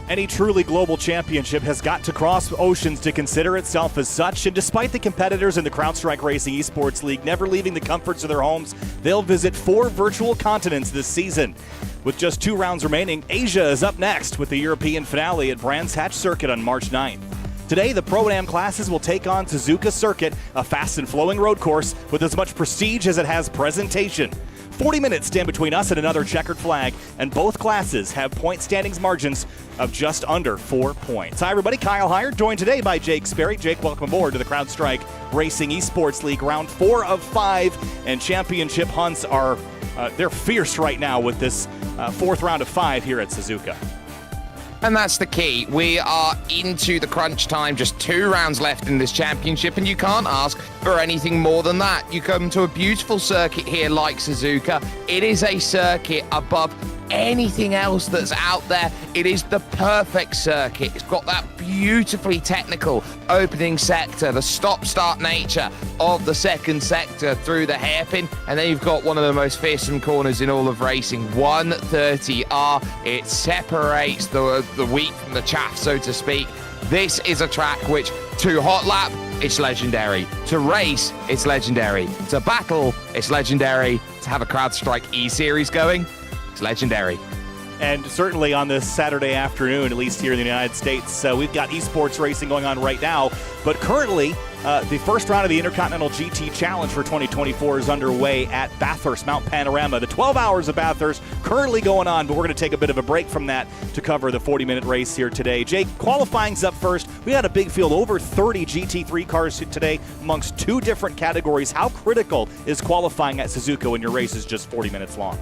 Any truly global championship has got to cross oceans to consider itself as such, and despite the competitors in the CrowdStrike Racing Esports League never leaving the comforts of their homes, they'll visit 4 virtual continents this season. With just 2 rounds remaining, Asia is up next with the European finale at Brands Hatch Circuit on March 9th. Today, the Pro-Am classes will take on Suzuka Circuit, a fast and flowing road course with as much prestige as it has presentation. 40 minutes stand between us and another checkered flag, and both classes have point standings margins of just under 4 points. Hi, everybody. Kyle Heyer, joined today by Jake Sperry. Jake, welcome aboard to the CrowdStrike Racing Esports League, round 4 of 5, and championship hunts are they're fierce right now with this 4th round of 5 here at Suzuka. And that's the key. We are into the crunch time, just 2 rounds left in this championship, and you can't ask for anything more than that. You come to a beautiful circuit here like Suzuka. It is a circuit above anything else that's out there. It is the perfect circuit. It's got that beautifully technical opening sector, the stop-start nature of the second sector through the hairpin, and then you've got one of the most fearsome corners in all of racing, 130R. It separates the wheat from the chaff, so to speak. This is a track which, to hot lap, it's legendary. To race, it's legendary. To battle, it's legendary. To have a CrowdStrike E-Series going, it's legendary. And certainly on this Saturday afternoon, at least here in the United States, we've got esports racing going on right now. But currently, the first round of the Intercontinental GT Challenge for 2024 is underway at Bathurst, Mount Panorama. The 12 hours of Bathurst currently going on, but we're going to take a bit of a break from that to cover the 40-minute race here today. Jake, qualifying's up first. We had a big field, over 30 GT3 cars today amongst 2 different categories. How critical is qualifying at Suzuka when your race is just 40 minutes long?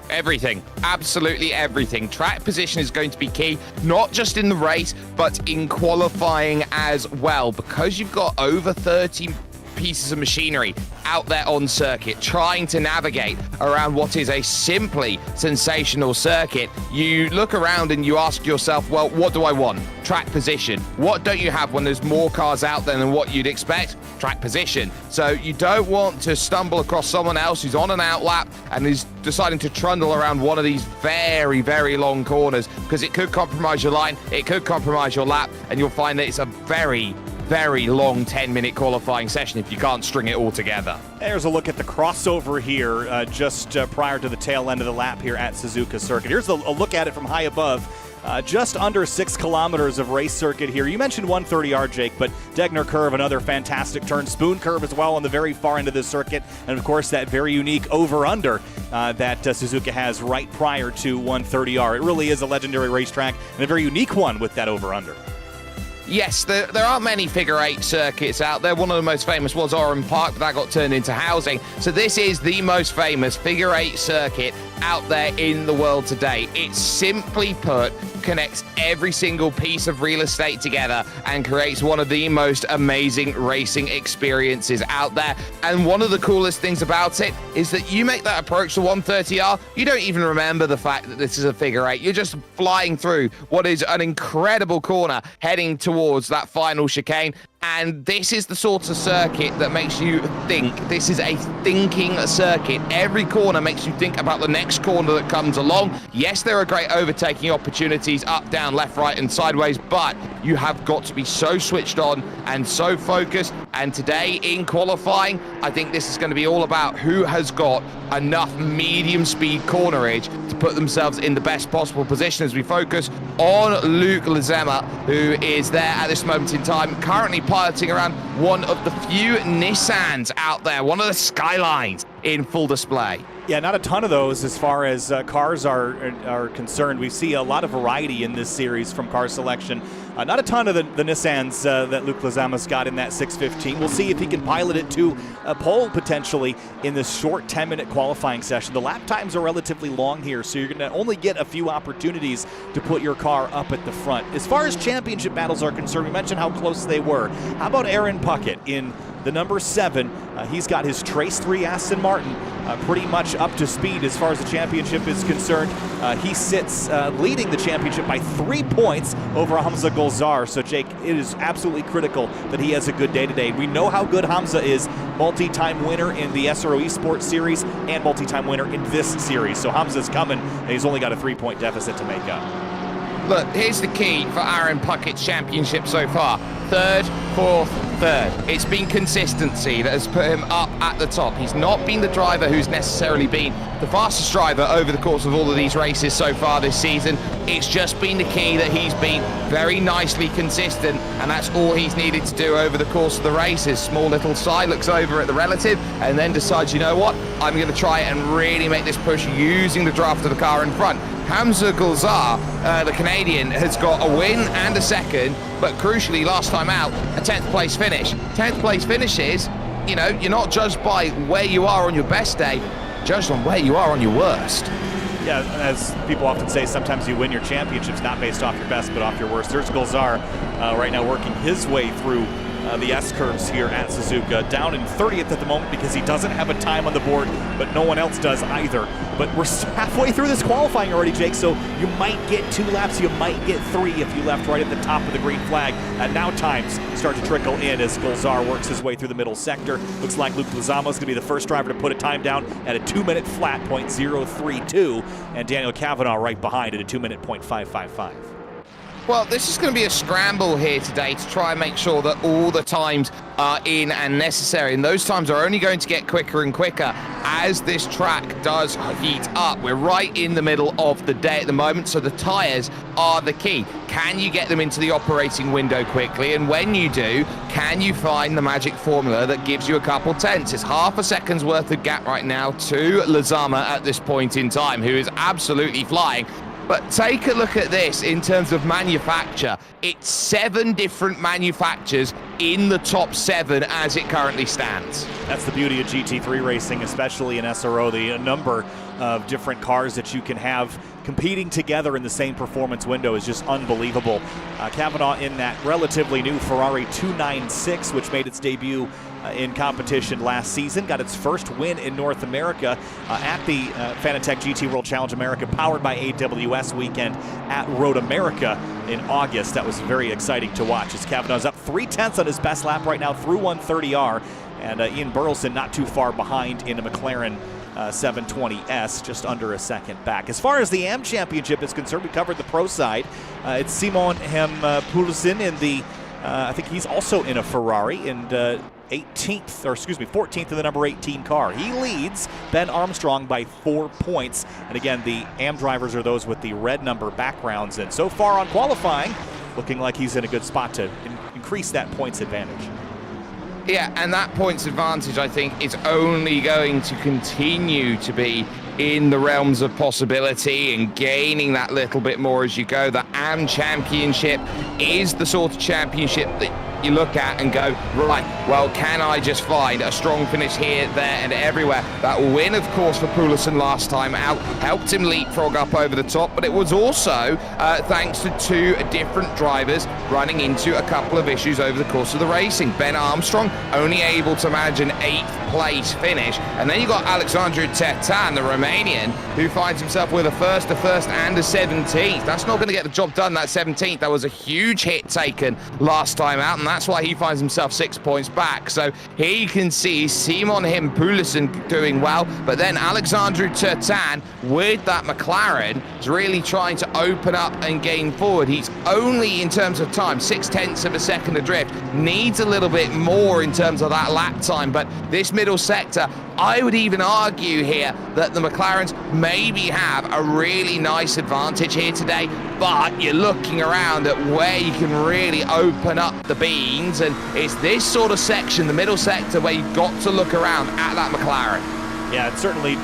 Everything, absolutely everything. Track position is going to be key, not just in the race, but in qualifying as well, because you've got over 30 pieces of machinery out there on circuit trying to navigate around what is a simply sensational circuit. You look around and you ask yourself, well, what do I want? Track position. What don't you have when there's more cars out there than what you'd expect? Track position. So you don't want to stumble across someone else who's on an outlap and is deciding to trundle around one of these very, very long corners, because it could compromise your line, it could compromise your lap, and you'll find that it's a very long 10-minute qualifying session if you can't string it all together. There's a look at the crossover here just prior to the tail end of the lap here at Suzuka Circuit. Here's a look at it from high above. Just under 6 kilometers of race circuit here. You mentioned 130R, Jake, but Degner Curve, another fantastic turn. Spoon Curve as well on the very far end of this circuit. And, of course, that very unique over-under that Suzuka has right prior to 130R. It really is a legendary racetrack and a very unique one with that over-under. Yes, there aren't many figure-8 circuits out there. One of the most famous was Oran Park, but that got turned into housing. So this is the most famous figure-8 circuit out there in the world today. It, simply put, connects every single piece of real estate together and creates one of the most amazing racing experiences out there. And one of the coolest things about it is that you make that approach to 130R, you don't even remember the fact that this is a figure-8. You're just flying through what is an incredible corner heading towards that final chicane. And this is the sort of circuit that makes you think. This is a thinking circuit. Every corner makes you think about the next corner that comes along. Yes, there are great overtaking opportunities up, down, left, right, and sideways, but you have got to be so switched on and so focused. And today in qualifying, I think this is going to be all about who has got enough medium speed cornerage to put themselves in the best possible position, as we focus on Luke Lezema, who is there at this moment in time, currently piloting around one of the few Nissans out there, one of the Skylines in full display. Yeah, not a ton of those as far as cars are concerned. We see a lot of variety in this series from car selection. Not a ton of the Nissans that Luke Lezama's got in that 615. We'll see if he can pilot it to a pole potentially in this short 10-minute qualifying session. The lap times are relatively long here, so you're going to only get a few opportunities to put your car up at the front. As far as championship battles are concerned, we mentioned how close they were. How about Aaron Puckett in the number 7? He's got his Trace 3 Aston Martin pretty much up to speed as far as the championship is concerned. He sits leading the championship by 3 points over Hamza Golzar. So, Jake, it is absolutely critical that he has a good day today. We know how good Hamza is, multi-time winner in the SRO Esports Series and multi-time winner in this series. So Hamza's coming, and he's only got a 3-point deficit to make up. look, here's the key for Aaron Puckett's championship so far. Third, fourth, third. It's been consistency that has put him up at the top. He's not been the driver who's necessarily been the fastest driver over the course of all of these races so far this season. It's just been the key that he's been very nicely consistent, and that's all he's needed to do over the course of the races. Small little side looks over at the relative and then decides, you know what, I'm going to try and really make this push using the draft of the car in front. Hamza Gulzar, the Canadian, has got a win and a second, but crucially, last time out, a 10th place finish. 10th place finishes, you know, you're not judged by where you are on your best day, judged on where you are on your worst. Yeah, as people often say, sometimes you win your championships not based off your best, but off your worst. There's Gulzar right now working his way through the S-curves here at Suzuka, down in 30th at the moment because he doesn't have a time on the board, but no one else does either. But we're halfway through this qualifying already, Jake, so you might get 2 laps, you might get 3 if you left right at the top of the green flag. And now times start to trickle in as Gulzar works his way through the middle sector. Looks like Luke Lozama is going to be the first driver to put a time down at a 2-minute flat, .032, and Daniel Kavanaugh right behind at a 2-minute .555. Well, this is going to be a scramble here today to try and make sure that all the times are in and necessary, and those times are only going to get quicker and quicker as this track does heat up. We're right in the middle of the day at the moment, so the tyres are the key. Can you get them into the operating window quickly? And when you do, can you find the magic formula that gives you a couple tenths? It's half a second's worth of gap right now to Lozama at this point in time, who is absolutely flying. But take a look at this in terms of manufacture. It's 7 different manufacturers in the top 7 as it currently stands. That's the beauty of GT3 racing, especially in SRO. The number of different cars that you can have competing together in the same performance window is just unbelievable. Kavanaugh in that relatively new Ferrari 296, which made its debut in competition last season, got its first win in North America at the Fanatec GT World Challenge America, powered by AWS weekend at Road America in August. That was very exciting to watch as Kavanaugh's up 3 tenths on his best lap right now through 130R, and Ian Burleson not too far behind in a McLaren 720S, just under a second back. As far as the AM Championship is concerned, we covered the pro side. It's Simon Pulsen in the, I think he's also in a Ferrari, and 14th in the number 18 car. He leads Ben Armstrong by 4 points. And again, the AM drivers are those with the red number backgrounds. And so far on qualifying, looking like he's in a good spot to increase that points advantage. Yeah, and that points advantage, I think, is only going to continue to be in the realms of possibility and gaining that little bit more as you go. The AM Championship is the sort of championship that you look at and go, right, well, can I just find a strong finish here, there, and everywhere? That win, of course, for Pulsen last time out helped him leapfrog up over the top, but it was also thanks to 2 different drivers running into a couple of issues over the course of the racing. Ben Armstrong only able to manage an 8th place finish, and then you got Alexandru Tetan, the Romanian, who finds himself with a first, and a 17th. That's not going to get the job done, that 17th. That was a huge hit taken last time out, and that's why he finds himself 6 points back. So here you can see Simon Pulsen doing well, but then Alexandru Tetan with that McLaren is really trying to open up and gain forward. He's only, in terms of time, 0.6 of a second adrift. Needs a little bit more in terms of that lap time, but this middle sector, I would even argue here that the McLarens maybe have a really nice advantage here today, but you're looking around at where you can really open up the beans, and it's this sort of section, the middle sector, where you've got to look around at that McLaren. Yeah, it's certainly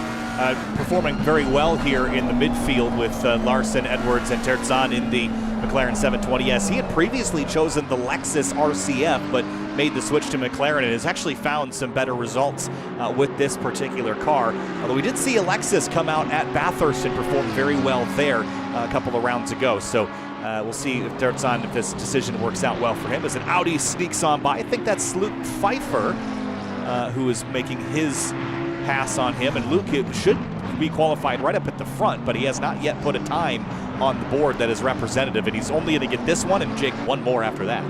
performing very well here in the midfield with Larson, Edwards, and Terzan in the McLaren 720S. He had previously chosen the Lexus RCF, but made the switch to McLaren and has actually found some better results with this particular car. Although we did see a Lexus come out at Bathurst and perform very well there a couple of rounds ago. So we'll see if Terzan, if this decision works out well for him as an Audi sneaks on by. I think that's Luke Pfeiffer who is making his pass on him, and Luke should be qualified right up at the front, but he has not yet put a time on the board that is representative, and he's only going to get this one and Jake one more after that.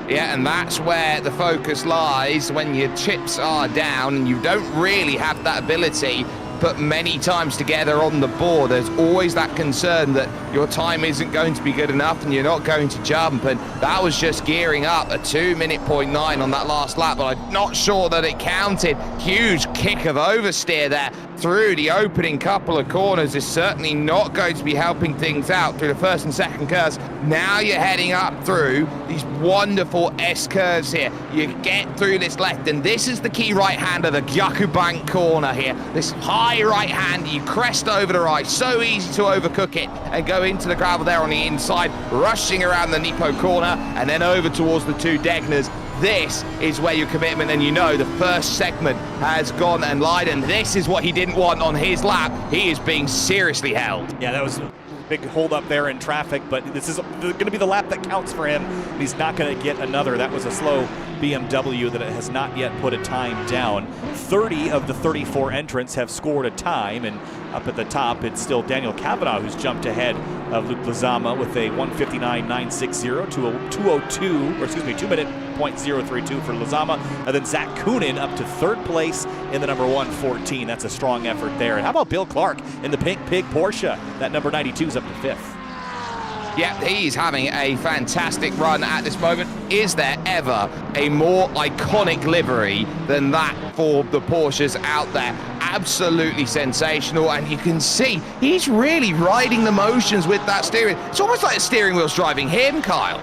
Yeah, and that's where the focus lies when your chips are down and you don't really have that ability put many times together on the board, there's always that concern that your time isn't going to be good enough and you're not going to jump, and that was just gearing up a 2:09 on that last lap, but I'm not sure that it counted. Huge kick of oversteer there through the opening couple of corners is certainly not going to be helping things out through the first and second curves. Now you're heading up through these wonderful S-curves here. You get through this left, and this is the key right-hander, the Gyakubank corner here. This high right-hand, you crest over the right, so easy to overcook it and go into the gravel there on the inside, rushing around the Nippo corner, and then over towards the two Degners. This is where your commitment, and you know the first segment has gone and lied, and this is what he didn't want on his lap. He is being seriously held. Yeah, that was a big hold up there in traffic, but this is going to be the lap that counts for him. He's not going to get another. That was a slow BMW that has not yet put a time down. 30 of the 34 entrants have scored a time, and up at the top, it's still Daniel Kavanaugh who's jumped ahead of Luke Lezama with a 1:59.960 to a 2:02.032 for Lezama, and then Zach Coonan up to third place in the number 114. That's a strong effort there. And how about Bill Clark in the Pink Pig Porsche? That number 92 is up to fifth. Yeah, he's having a fantastic run at this moment. Is there ever a more iconic livery than that for the Porsches out there? Absolutely sensational, and you can see he's really riding the motions with that steering. It's almost like the steering wheel's driving him, Kyle.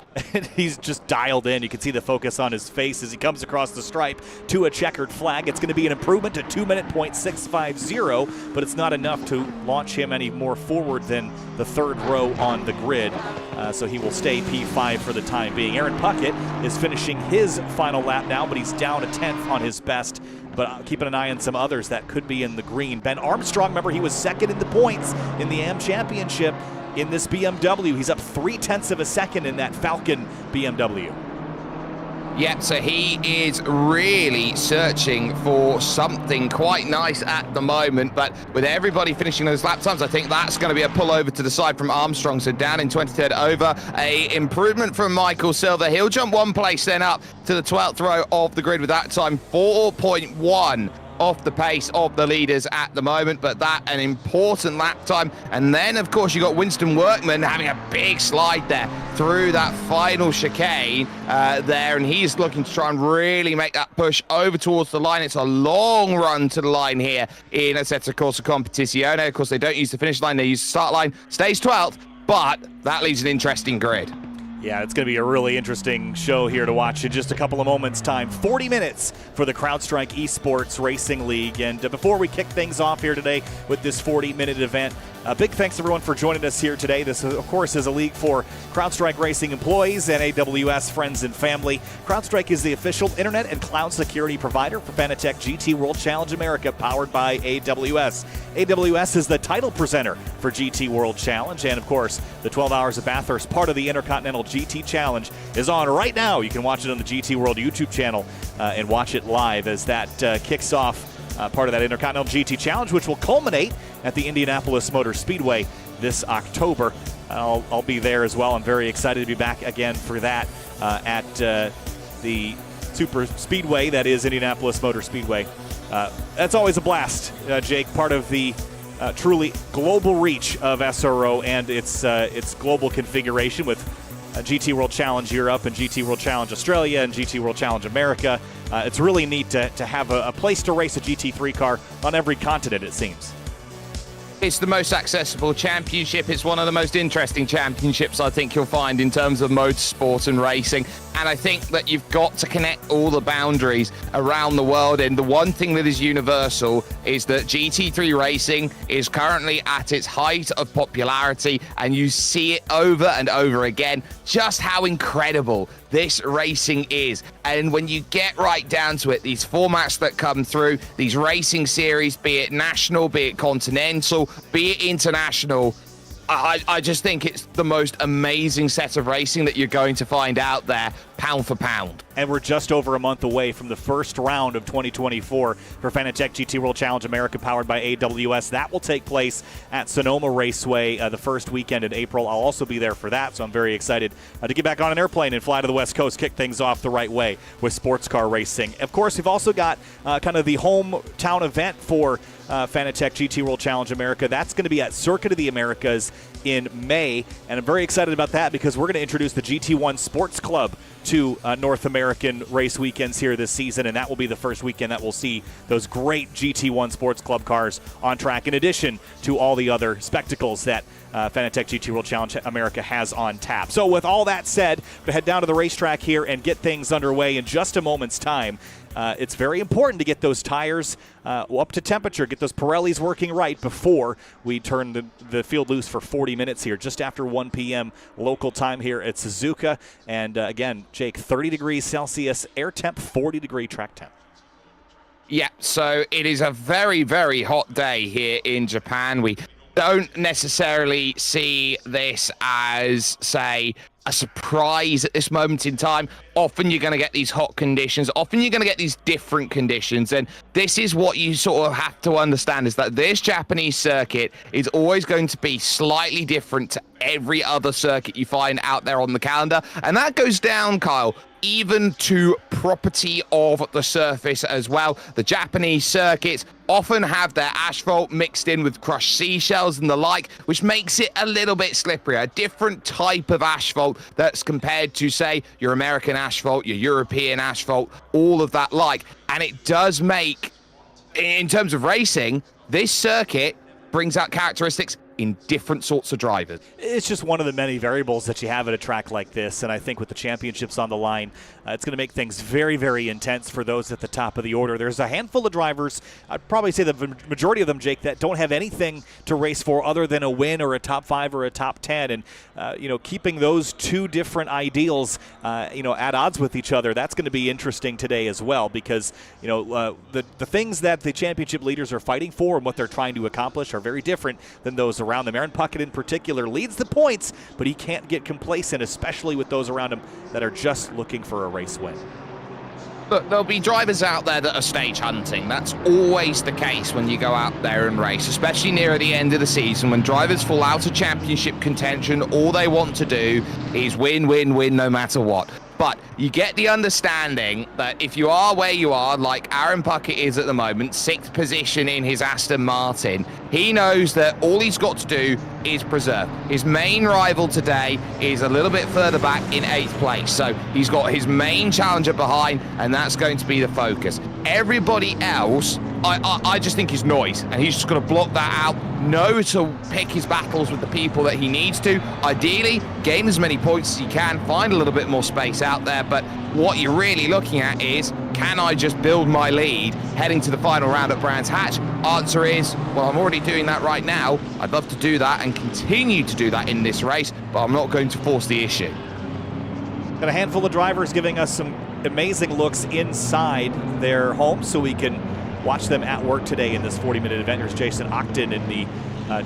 He's just dialed in. You can see the focus on his face as he comes across the stripe to a checkered flag. It's going to be an improvement to 2:0650, but it's not enough to launch him any more forward than the third row on the grid. So he will stay P5 for the time being. Aaron Puckett is finishing his final lap now, but he's down a 10th on his best. But keeping an eye on some others that could be in the green. Ben Armstrong, remember, he was second in the points in the AM Championship in this BMW. He's up 0.3 of a second in that Falcon BMW. Yeah, so he is really searching for something quite nice at the moment, but with everybody finishing those lap times, I think that's going to be a pull over to the side from Armstrong. So down in 23rd over, a improvement from Michael Silver. He'll jump one place then up to the 12th row of the grid with that time 4.1 off the pace of the leaders at the moment, but that an important lap time. And then of course you got Winston Workman having a big slide there through that final chicane there, and he's looking to try and really make that push over towards the line. It's a long run to the line here in Assetto Corsa Competizione. Of course they don't use the finish line, they use the start line. Stays 12th, but that leaves an interesting grid. Yeah, it's going to be a really interesting show here to watch in just a couple of moments' time. 40 minutes for the CrowdStrike Esports Racing League. And before we kick things off here today with this 40-minute event, a big thanks everyone for joining us here today. This, of course, is a league for CrowdStrike Racing employees and AWS friends and family. CrowdStrike is the official internet and cloud security provider for Fanatec GT World Challenge America, powered by AWS. AWS is the title presenter for GT World Challenge, and of course, the 12 Hours of Bathurst, part of the Intercontinental GT Challenge, is on right now. You can watch it on the GT World YouTube channel and watch it live as that kicks off part of that Intercontinental GT Challenge, which will culminate at the Indianapolis Motor Speedway this October. I'll be there as well. I'm very excited to be back again for that at the super speedway that is Indianapolis Motor Speedway. That's always a blast, Jake, part of the truly global reach of SRO and its global configuration with GT World Challenge Europe and GT World Challenge Australia and GT World Challenge America. It's really neat to have a place to race a GT3 car on every continent, it seems. It's the most accessible championship. It's one of the most interesting championships I think you'll find in terms of motorsport and racing. And I think that you've got to connect all the boundaries around the world. And the one thing that is universal is that GT3 racing is currently at its height of popularity. And you see it over and over again, just how incredible this racing is. And when you get right down to it, these formats that come through, these racing series, be it national, be it continental, be it international, I just think it's the most amazing set of racing that you're going to find out there. pound for pound. And we're just over a month away from the first round of 2024 for Fanatec GT World Challenge America, powered by AWS. That will take place at Sonoma Raceway the first weekend in April. I'll also be there for that, so I'm very excited to get back on an airplane and fly to the West Coast, kick things off the right way with sports car racing. Of course, we've also got kind of the hometown event for Fanatec GT World Challenge America. That's going to be at Circuit of the Americas in May, and I'm very excited about that because we're going to introduce the GT1 Sports Club to North American race weekends here this season, and that will be the first weekend that we'll see those great GT1 Sports Club cars on track, in addition to all the other spectacles that Fanatec GT World Challenge America has on tap. So with all that said, we'll head down to the racetrack here and get things underway in just a moment's time. It's very important to get those tires up to temperature, get those Pirellis working right before we turn the field loose for 40 minutes here, just after 1 p.m. local time here at Suzuka. And again, Jake, 30 degrees Celsius, air temp, 40-degree track temp. Yeah, so it is a very, very hot day here in Japan. We don't necessarily see this as, say, a surprise at this moment in time. Often you're going to get these hot conditions. Often you're going to get these different conditions. And this is what you sort of have to understand, is that this Japanese circuit is always going to be slightly different to every other circuit you find out there on the calendar. And that goes down, Kyle, even to property of the surface as well. The Japanese circuits often have their asphalt mixed in with crushed seashells and the like, which makes it a little bit slippery. A different type of asphalt that's compared to, say, your American asphalt, your European asphalt, all of that like. And it does make, in terms of racing, this circuit brings out characteristics in different sorts of drivers. It's just one of the many variables that you have at a track like this, and I think with the championships on the line, it's going to make things very, very intense for those at the top of the order. There's a handful of drivers, I'd probably say the majority of them, Jake, that don't have anything to race for other than a win or a top 5 or a top 10, and keeping those two different ideals at odds with each other, that's going to be interesting today as well, because the things that the championship leaders are fighting for and what they're trying to accomplish are very different than those around them. Aaron Puckett in particular leads the points, but he can't get complacent, especially with those around him that are just looking for a race win. Look, there'll be drivers out there that are stage hunting. That's always the case when you go out there and race, especially near the end of the season when drivers fall out of championship contention. All they want to do is win, win, win, no matter what. But you get the understanding that if you are where you are, like Aaron Puckett is at the moment, 6th position in his Aston Martin, he knows that all he's got to do is preserve. His main rival today is a little bit further back in 8th place. So he's got his main challenger behind, and that's going to be the focus. Everybody else, I just think is noise, and he's just going to block that out, know to pick his battles with the people that he needs to. Ideally, gain as many points as he can, find a little bit more space out there, but what you're really looking at is, can I just build my lead heading to the final round at Brands Hatch? Answer is, well, I'm already doing that right now. I'd love to do that and continue to do that in this race, but I'm not going to force the issue. Got a handful of drivers giving us some amazing looks inside their homes so we can watch them at work today in this 40-minute event. Here's Jason Ogden in the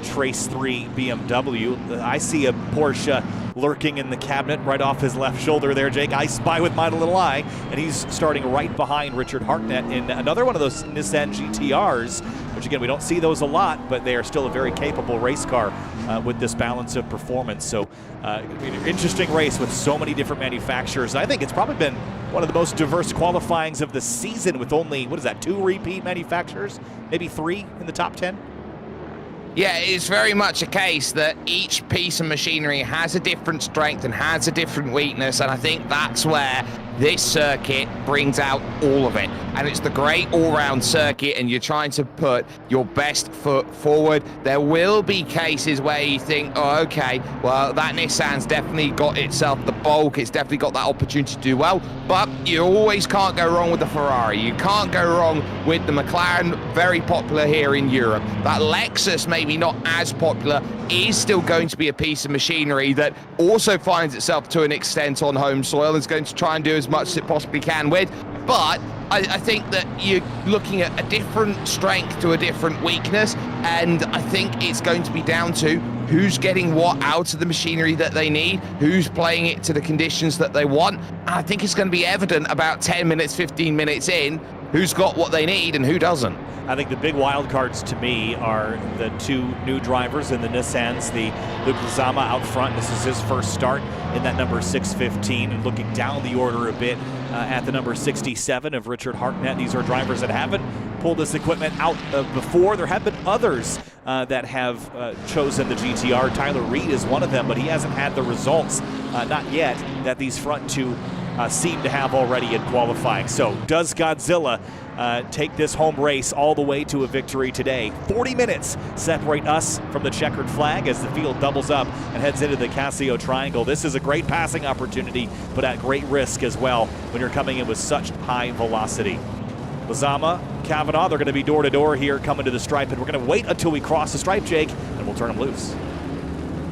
Trace 3 BMW. I see a Porsche lurking in the cabinet right off his left shoulder there, Jake. I spy with my little eye, and he's starting right behind Richard Hartnett in another one of those Nissan GTRs, which again, we don't see those a lot, but they are still a very capable race car with this balance of performance. So interesting race with so many different manufacturers. I think it's probably been one of the most diverse qualifyings of the season with only, 2 repeat manufacturers, maybe 3 in the top 10? Yeah, it's very much a case that each piece of machinery has a different strength and has a different weakness, and I think that's where this circuit brings out all of it. And it's the great all-round circuit, and you're trying to put your best foot forward. There will be cases where you think, oh, okay, well, that Nissan's definitely got itself the bulk, it's definitely got that opportunity to do well, but you always can't go wrong with the Ferrari. You can't go wrong with the McLaren, very popular here in Europe. That Lexus, maybe not as popular, is still going to be a piece of machinery that also finds itself to an extent on home soil and is going to try and do as much as it possibly can with. but I think that you're looking at a different strength to a different weakness, and I think it's going to be down to who's getting what out of the machinery that they need, who's playing it to the conditions that they want. And I think it's going to be evident about 10 minutes, 15 minutes in, who's got what they need and who doesn't. I think the big wild cards to me are the two new drivers in the Nissans, the Luke Lezama out front. This is his first start in that number 615, and looking down the order a bit at the number 67 of Richard Hartnett. These are drivers that haven't pulled this equipment out before. There have been others that have chosen the GTR. Tyler Reed is one of them, but he hasn't had the results, not yet, that these front two seem to have already in qualifying. So does Godzilla take this home race all the way to a victory today? 40 minutes separate us from the checkered flag as the field doubles up and heads into the Casio Triangle. This is a great passing opportunity, but at great risk as well when you're coming in with such high velocity. Lezama, Kavanaugh, they're going to be door to door here coming to the stripe, and we're going to wait until we cross the stripe, Jake, and we'll turn them loose.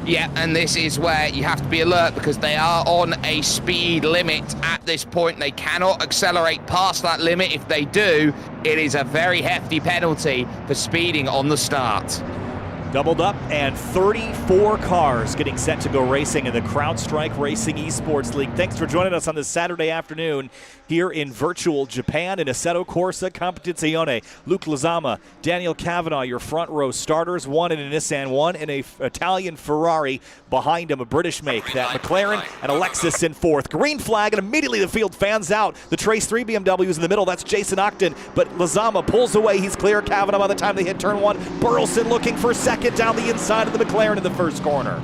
Yeah, and this is where you have to be alert because they are on a speed limit at this point. They cannot accelerate past that limit. If they do, it is a very hefty penalty for speeding on the start. Doubled up, and 34 cars getting set to go racing in the CrowdStrike Racing Esports League. Thanks for joining us on this Saturday afternoon here in virtual Japan in Assetto Corsa Competizione. Luke Lezama, Daniel Kavanaugh, your front row starters, one in a Nissan, one in a Italian Ferrari. Behind him, a British make, that McLaren and a Lexus in fourth. Green flag, and immediately the field fans out. The Trace 3 BMW is in the middle. That's Jason Ogden, but Lezama pulls away. He's clear. Kavanaugh by the time they hit turn one. Burleson looking for second down the inside of the McLaren in the first corner.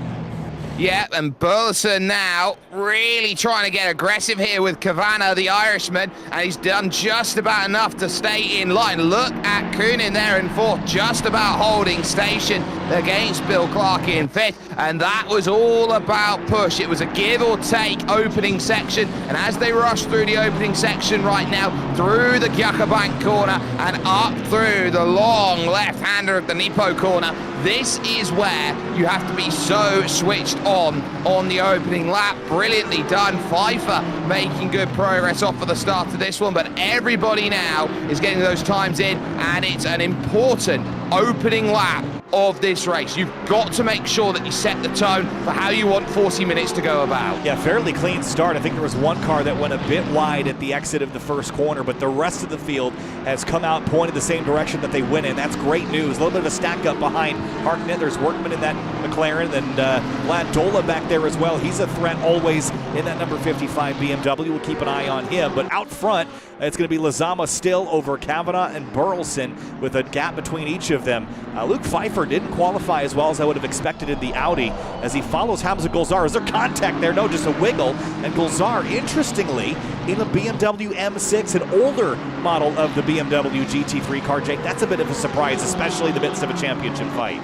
Yeah, and Burleson now really trying to get aggressive here with Kavanaugh, the Irishman, and he's done just about enough to stay in line. Look at Coonan there in fourth, just about holding station against Bill Clark in fifth, and that was all about push. It was a give or take opening section, and as they rush through the opening section right now, through the Gyacabank corner and up through the long left-hander of the Nippo corner, this is where you have to be so switched on the opening lap. Brilliantly done. Pfeiffer making good progress off of the start of this one, but everybody now is getting those times in, and it's an important opening lap of this race. You've got to make sure that you set the tone for how you want 40 minutes to go about. Yeah, fairly clean start. I think there was one car that went a bit wide at the exit of the first corner, but the rest of the field has come out pointed the same direction that they went in. That's great news. A little bit of a stack up behind Hartnett. There's Workman in that McLaren, and Vlad Dola back there as well. He's a threat always in that number 55 BMW. We'll keep an eye on him, but out front, it's going to be Lezama still over Kavanaugh and Burleson with a gap between each of them. Luke Pfeiffer didn't qualify as well as I would have expected in the Audi as he follows Hamza Golzar. Is there contact there? No, just a wiggle. And Golzar, interestingly, in a BMW M6, an older model of the BMW GT3 car, Jake. That's a bit of a surprise, especially in the midst of a championship fight.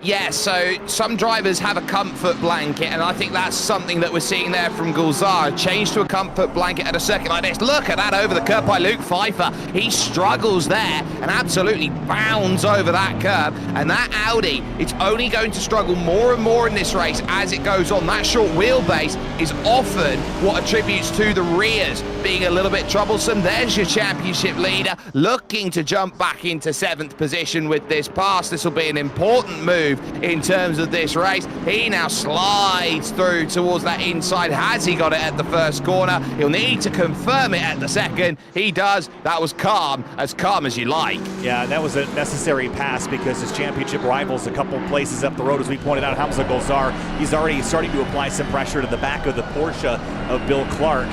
Yeah, so some drivers have a comfort blanket, and I think that's something that we're seeing there from Golzar. Change to a comfort blanket at a circuit like this. Look at that over the curb by Luke Pfeiffer. He struggles there and absolutely bounds over that curb. And that Audi, it's only going to struggle more and more in this race as it goes on. That short wheelbase is often what attributes to the rears being a little bit troublesome. There's your championship leader looking to jump back into 7th position with this pass. This will be an important move in terms of this race. He now slides through towards that inside. Has he got it at the first corner? He'll need to confirm it at the second. He does. That was calm as you like. Yeah, that was a necessary pass because his championship rivals a couple places up the road, as we pointed out, Hamza Golzar, he's already starting to apply some pressure to the back of the Porsche of Bill Clark.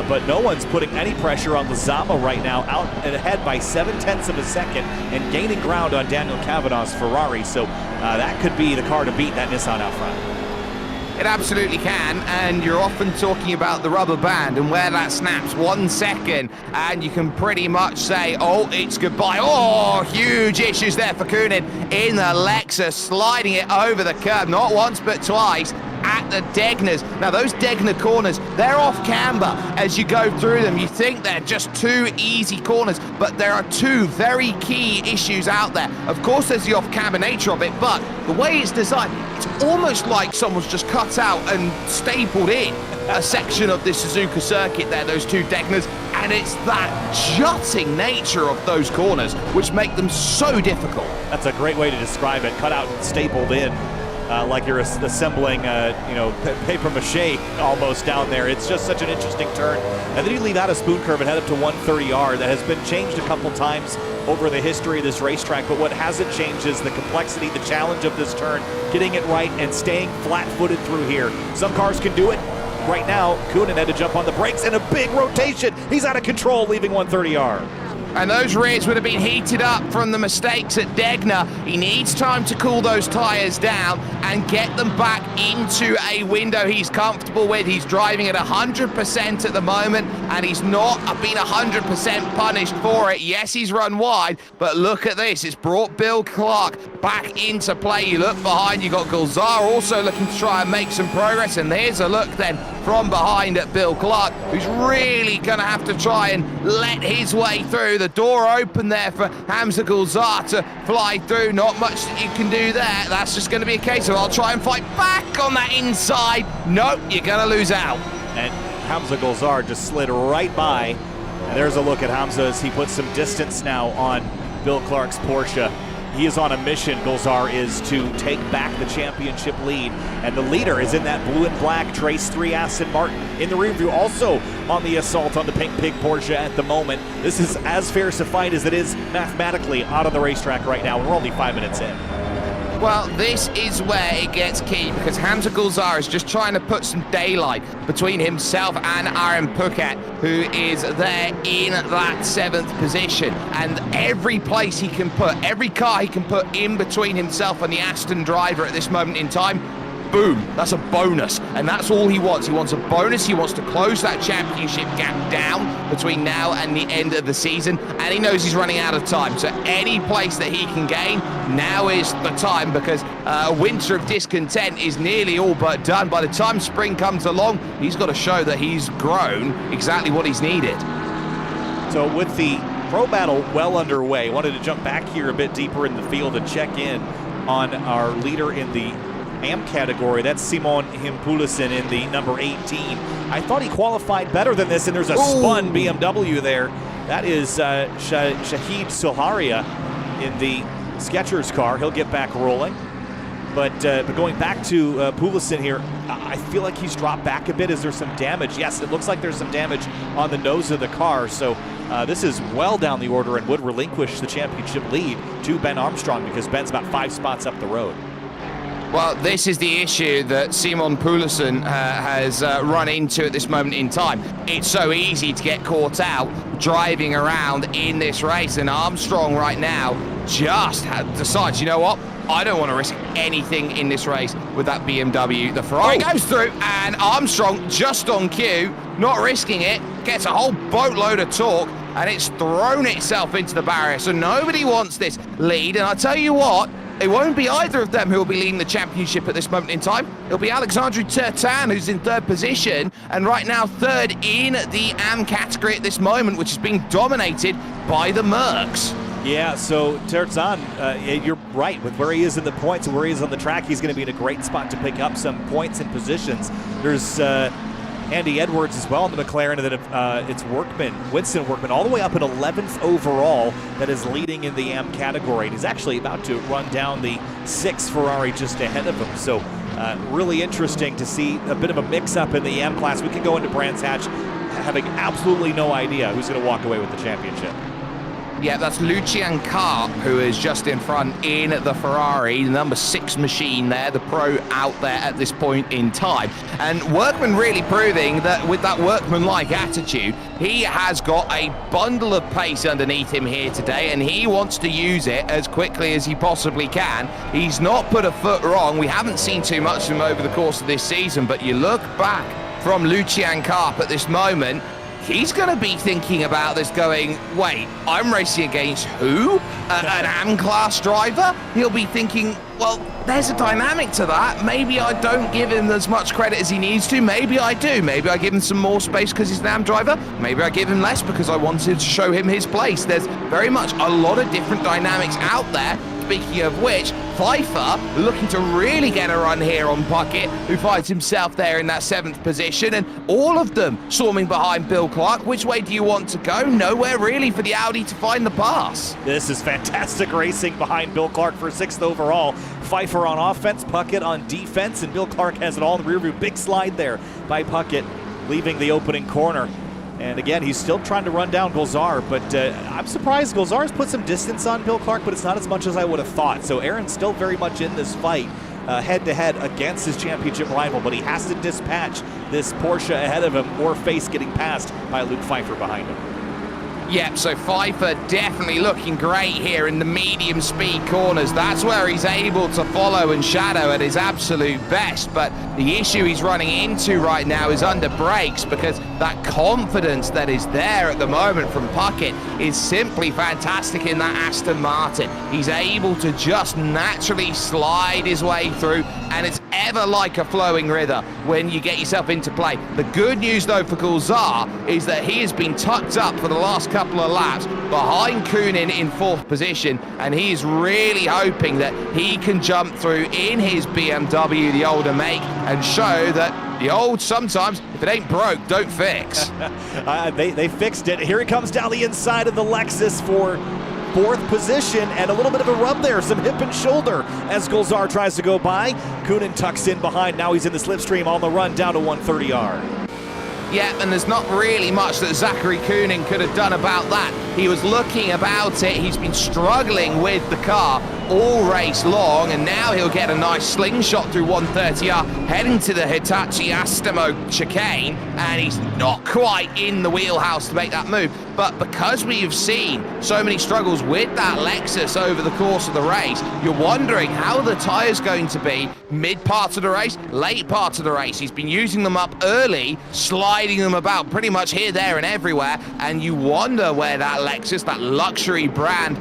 But no one's putting any pressure on Lezama right now, out and ahead by 0.7 of a second and gaining ground on Daniel Kavanaugh's Ferrari. So that could be the car to beat that Nissan out front. It absolutely can, and you're often talking about the rubber band and where that snaps 1 second, and you can pretty much say, oh, it's goodbye. Oh, huge issues there for Coonan in the Lexus, sliding it over the curb, not once but twice, at the Degners. Now, those Degner corners, they're off camber as you go through them. You think they're just 2 easy corners, but there are 2 very key issues out there. Of course, there's the off-camber nature of it, but the way it's designed, it's almost like someone's just cut out and stapled in a section of the Suzuka circuit there, those two Degners, and it's that jutting nature of those corners which make them so difficult. That's a great way to describe it. Cut out and stapled in, like you're assembling, paper mache almost down there. It's just such an interesting turn. And then you leave out a spoon curve and head up to 130R. That has been changed a couple times over the history of this racetrack, but what hasn't changed is the complexity, the challenge of this turn, getting it right and staying flat-footed through here. Some cars can do it. Right now, Koonin had to jump on the brakes and a big rotation. He's out of control, leaving 130R. And those rears would have been heated up from the mistakes at Degner. He needs time to cool those tyres down and get them back into a window he's comfortable with. He's driving at 100% at the moment, and he's not been 100% punished for it. Yes, he's run wide, but look at this. It's brought Bill Clark back into play. You look behind, you got Gulzar also looking to try and make some progress, and here's a look then from behind at Bill Clark, who's really going to have to try and let his way through. The door open there for Hamza Gulzar to fly through. Not much that you can do there. That's just going to be a case of I'll try and fight back on that inside. Nope, you're going to lose out. And Hamza Gulzar just slid right by. And there's a look at Hamza as he puts some distance now on Bill Clark's Porsche. He is on a mission, Gulzar is, to take back the championship lead. And the leader is in that blue and black Trace 3 Aston Martin. In the rear view, also on the assault on the Pink Pig Porsche at the moment. This is as fierce a fight as it is mathematically out on the racetrack right now. We're only 5 minutes in. Well, this is where it gets key, because Hamza Gulzar is just trying to put some daylight between himself and Aaron Puckett, who is there in that 7th position. And every place he can put, every car he can put in between himself and the Aston driver at this moment in time, boom, that's a bonus. And that's all he wants. He wants a bonus. He wants to close that championship gap down between now and the end of the season. And he knows he's running out of time. So any place that he can gain, now is the time, because a winter of discontent is nearly all but done. By the time spring comes along, he's got to show that he's grown exactly what he's needed. So with the pro battle well underway, wanted to jump back here a bit deeper in the field and check in on our leader in the AM category. That's Simon Himpulisen in the number 18. I thought he qualified better than this, and there's a spun BMW there. That is Shahid Soharia in the Skechers car. He'll get back rolling. But going back to Pulisen here, I feel like he's dropped back a bit. Is there some damage? Yes, it looks like there's some damage on the nose of the car. So this is well down the order and would relinquish the championship lead to Ben Armstrong, because Ben's about 5 spots up the road. Well, this is the issue that Simon Pulisen has run into at this moment in time. It's so easy to get caught out driving around in this race, and Armstrong right now just decides, you know what? I don't want to risk anything in this race with that BMW. The Ferrari goes through, and Armstrong, just on cue, not risking it, gets a whole boatload of torque, and it's thrown itself into the barrier. So nobody wants this lead, and I tell you what, it won't be either of them who will be leading the championship at this moment in time. It'll be Alexandru Tertan, who's in 3rd position, and right now 3rd in the AM category at this moment, which is being dominated by the Mercs. Yeah, so Tertan, you're right. With where he is in the points and where he is on the track, he's going to be in a great spot to pick up some points and positions. There's Andy Edwards as well in the McLaren, and then it's Winston Workman, all the way up at 11th overall, that is leading in the AM category. And he's actually about to run down the 6th Ferrari just ahead of him. So really interesting to see a bit of a mix-up in the AM class. We could go into Brands Hatch having absolutely no idea who's going to walk away with the championship. Yeah, that's Lucian Carr, who is just in front in the Ferrari, the number 6 machine there, the pro out there at this point in time. And Workman really proving that with that workman-like attitude, he has got a bundle of pace underneath him here today, and he wants to use it as quickly as he possibly can. He's not put a foot wrong. We haven't seen too much of him over the course of this season, but you look back from Lucian Carp at this moment, he's going to be thinking about this going, wait, I'm racing against who? An AM-class driver? He'll be thinking, well, there's a dynamic to that. Maybe I don't give him as much credit as he needs to. Maybe I do. Maybe I give him some more space because he's an AM driver. Maybe I give him less because I wanted to show him his place. There's very much a lot of different dynamics out there. Speaking of which, Pfeiffer looking to really get a run here on Puckett, who finds himself there in that 7th position, and all of them swarming behind Bill Clark. Which way do you want to go? Nowhere really for the Audi to find the pass. This is fantastic racing behind Bill Clark for 6th overall. Pfeiffer on offense, Puckett on defense, and Bill Clark has it all in the rear view. Big slide there by Puckett, leaving the opening corner. And again, he's still trying to run down Golzar, but I'm surprised. Golzar's put some distance on Bill Clark, but it's not as much as I would have thought. So Aaron's still very much in this fight, head-to-head against his championship rival, but he has to dispatch this Porsche ahead of him or face getting passed by Luke Pfeiffer behind him. Yep, so Pfeiffer definitely looking great here in the medium speed corners. That's where he's able to follow and shadow at his absolute best. But the issue he's running into right now is under brakes, because that confidence that is there at the moment from Puckett is simply fantastic in that Aston Martin. He's able to just naturally slide his way through, and it's ever like a flowing river when you get yourself into play. The good news though for Golzar is that he has been tucked up for the last couple of laps behind Kühnen in 4th position, and he is really hoping that he can jump through in his BMW, the older make, and show that the old, sometimes, if it ain't broke, don't fix. They fixed it. Here he comes down the inside of the Lexus for 4th position, and a little bit of a rub there, some hip and shoulder as Golzar tries to go by. Kühnen tucks in behind. Now he's in the slipstream on the run down to 130R. Yeah, and there's not really much that Zachary Kühnen could have done about that. He was looking about it. He's been struggling with the car all race long, and now he'll get a nice slingshot through 130R, heading to the Hitachi Astemo chicane, and he's not quite in the wheelhouse to make that move. But because we've seen so many struggles with that Lexus over the course of the race, you're wondering how the tyre's going to be mid part of the race, late part of the race. He's been using them up early, sliding them about pretty much here, there, and everywhere, and you wonder where that Lexus, that luxury brand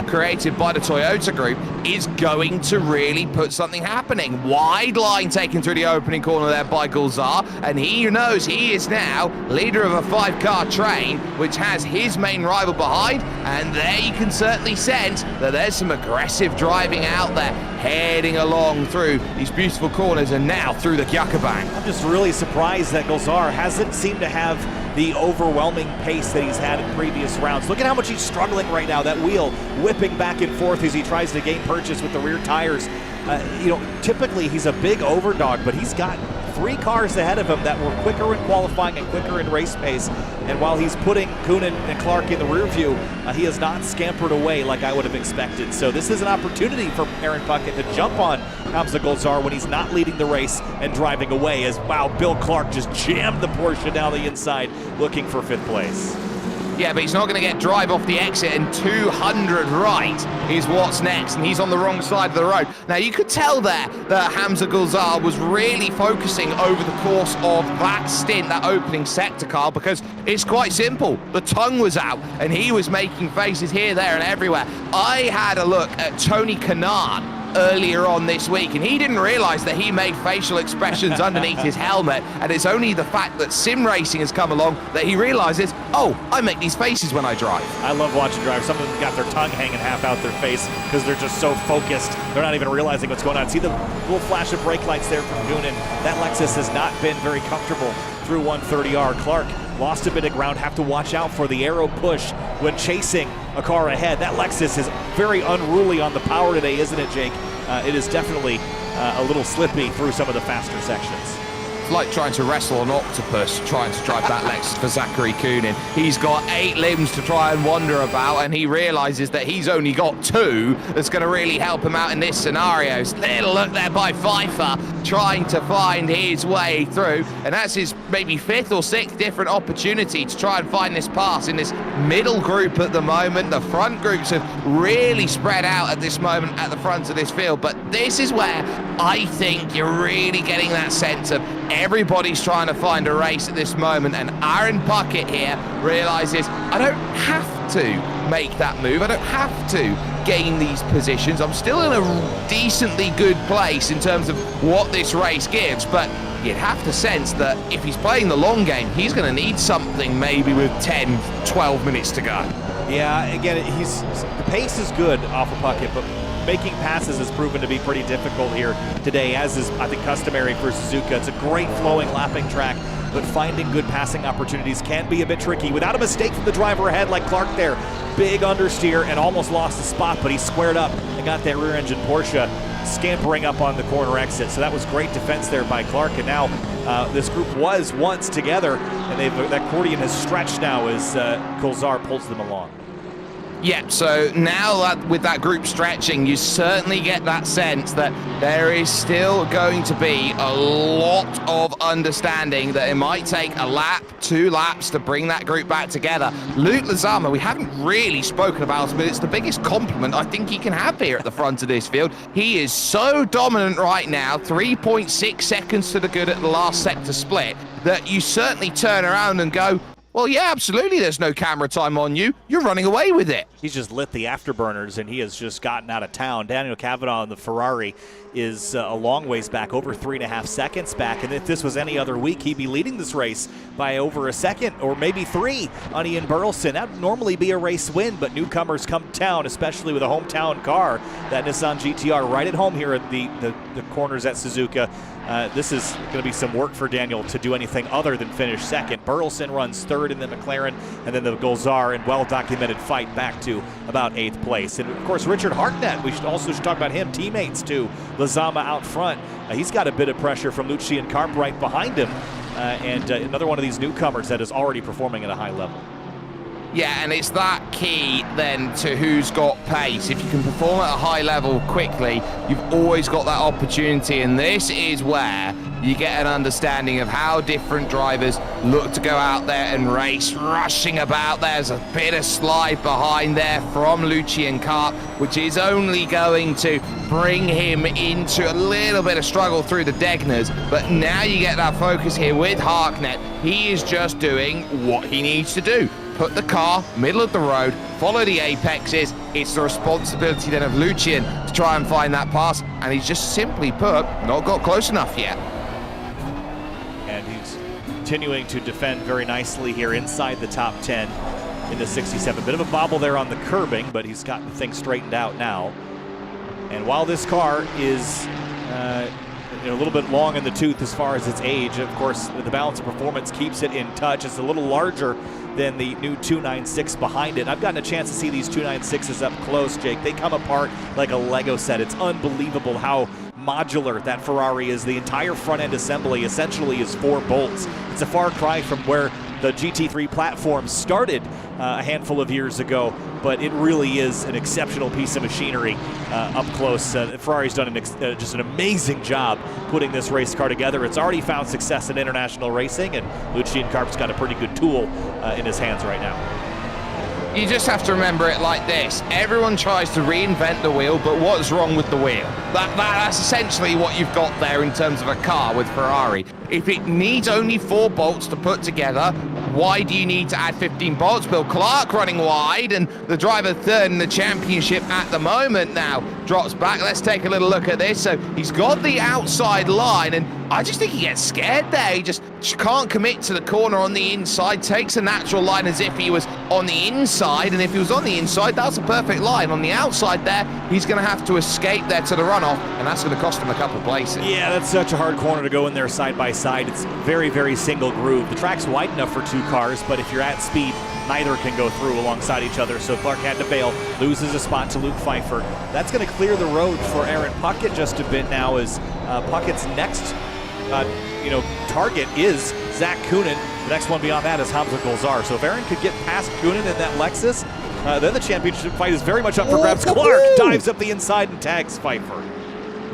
created by the Toyota Group, is going to really put something happening. Wide line taken through the opening corner there by Golzar, and he knows he is now leader of a 5-car train, which has his main rival behind, and there you can certainly sense that there's some aggressive driving out there, heading along through these beautiful corners and now through the Gyakabang. I'm just really surprised that Golzar hasn't seemed to have the overwhelming pace that he's had in previous rounds. Look at how much he's struggling right now. That wheel whipping back and forth as he tries to gain purchase with the rear tires. Typically he's a big overdog, but he's got 3 cars ahead of him that were quicker in qualifying and quicker in race pace. And while he's putting Kühnen and Clark in the rear view, he has not scampered away like I would have expected. So this is an opportunity for Aaron Puckett to jump on Hamza Golzar when he's not leading the race and driving away, as, wow, Bill Clark just jammed the Porsche down the inside looking for 5th place. Yeah, but he's not going to get drive off the exit, and 200 right is what's next, and he's on the wrong side of the road. Now, you could tell there that Hamza Golzar was really focusing over the course of that stint, that opening sector car, because it's quite simple. The tongue was out, and he was making faces here, there, and everywhere. I had a look at Tony Kanaan earlier on this week, and he didn't realize that he made facial expressions underneath his helmet, and it's only the fact that sim racing has come along that he realizes, oh, I make these faces when I drive. I love watching drivers. Some of them got their tongue hanging half out their face because they're just so focused. They're not even realizing what's going on. See the little flash of brake lights there from Kühnen. That Lexus has not been very comfortable through 130R. Clark lost a bit of ground, have to watch out for the arrow push when chasing a car ahead. That Lexus is very unruly on the power today, isn't it, Jake? It is definitely a little slippy through some of the faster sections. It's like trying to wrestle an octopus, trying to drive that Lexus for Zachary Kühnen. He's got 8 limbs to try and wander about, and he realizes that he's only got 2 that's going to really help him out in this scenario. Little look there by Pfeiffer, trying to find his way through, and that's his maybe 5th or 6th different opportunity to try and find this pass in this middle group at the moment. The front groups have really spread out at this moment at the front of this field, but this is where I think you're really getting that sense of everybody's trying to find a race at this moment, and Aaron Puckett here realizes, I don't have to make that move, I don't have to gain these positions, I'm still in a decently good place in terms of what this race gives, but you'd have to sense that if he's playing the long game, he's going to need something maybe with 10, 12 minutes to go. Yeah, again, the pace is good off of Puckett, but making passes has proven to be pretty difficult here today, as is, I think, customary for Suzuka. It's a great flowing lapping track, but finding good passing opportunities can be a bit tricky. Without a mistake from the driver ahead like Clark there, big understeer and almost lost the spot, but he squared up and got that rear engine Porsche scampering up on the corner exit. So that was great defense there by Clark, and now this group was once together, and that accordion has stretched now as Golzar pulls them along. Yeah, so now with that group stretching, you certainly get that sense that there is still going to be a lot of understanding that it might take a lap, 2 laps to bring that group back together. Luke Lezama, we haven't really spoken about him, but it's the biggest compliment I think he can have here at the front of this field. He is so dominant right now, 3.6 seconds to the good at the last sector split, that you certainly turn around and go, well, yeah, absolutely, there's no camera time on you. You're running away with it. He's just lit the afterburners, and he has just gotten out of town. Daniel Kavanaugh in the Ferrari is a long ways back, over 3.5 seconds back. And if this was any other week, he'd be leading this race by over a second or maybe 3 on Ian Burleson. That would normally be a race win, but newcomers come to town, especially with a hometown car. That Nissan GTR right at home here at the corners at Suzuka. This is going to be some work for Daniel to do anything other than finish second. Burleson runs third in the McLaren, and then the Golzar in well-documented fight back to about 8th place. And of course, Richard Hartnett, we should talk about him, teammates too. Lezama out front. He's got a bit of pressure from Lucien Karp right behind him, and another one of these newcomers that is already performing at a high level. Yeah, and it's that key then to who's got pace. If you can perform at a high level quickly, you've always got that opportunity, and this is where you get an understanding of how different drivers look to go out there and race, rushing about. There's a bit of slide behind there from Lucien Karp, which is only going to bring him into a little bit of struggle through the Degners. But now you get that focus here with Harknett. He is just doing what he needs to do. Put the car middle of the road, follow the apexes. It's the responsibility then of Lucien to try and find that pass, and he's just simply put, not got close enough yet. And he's continuing to defend very nicely here inside the top 10 in the 67. Bit of a bobble there on the curbing, but he's gotten things straightened out now. And while this car is a little bit long in the tooth as far as its age, of course, the balance of performance keeps it in touch. It's a little larger than the new 296 behind it. I've gotten a chance to see these 296s up close, Jake. They come apart like a Lego set. It's unbelievable how modular that Ferrari is. The entire front end assembly essentially is 4 bolts. It's a far cry from where the GT3 platform started a handful of years ago, but it really is an exceptional piece of machinery up close. Ferrari's done just an amazing job putting this race car together. It's already found success in international racing, and Lucien Karp's got a pretty good tool in his hands right now. You just have to remember it like this. Everyone tries to reinvent the wheel, but what's wrong with the wheel? That's essentially what you've got there in terms of a car with Ferrari. If it needs only 4 bolts to put together, why do you need to add 15 bolts? Bill Clark running wide, and the driver third in the championship at the moment now drops back. Let's take a little look at this. So he's got the outside line, and I just think he gets scared there. He just can't commit to the corner on the inside, takes a natural line as if he was on the inside, and if he was on the inside, that's a perfect line. On the outside there, he's going to have to escape there to the runoff, and that's going to cost him a couple places. Yeah, that's such a hard corner to go in there side by side. It's very, very single groove. The track's wide enough for 2 cars, but if you're at speed, neither can go through alongside each other. So Clark had to bail, loses a spot to Luke Pfeiffer. That's going to clear the road for Aaron Puckett just a bit now, as Puckett's next target is Zach Coonan. The next one beyond that is Hamza Golzar. So if Aaron could get past Coonan in that Lexus, then the championship fight is very much up for grabs. Clark dives up the inside and tags Pfeiffer.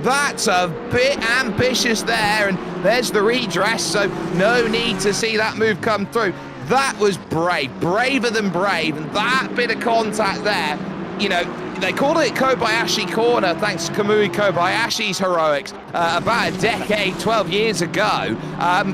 That's a bit ambitious there, and there's the redress, so no need to see that move come through. That was brave, braver than brave, and that bit of contact there, they called it Kobayashi Corner thanks to Kamui Kobayashi's heroics about a decade, 12 years ago.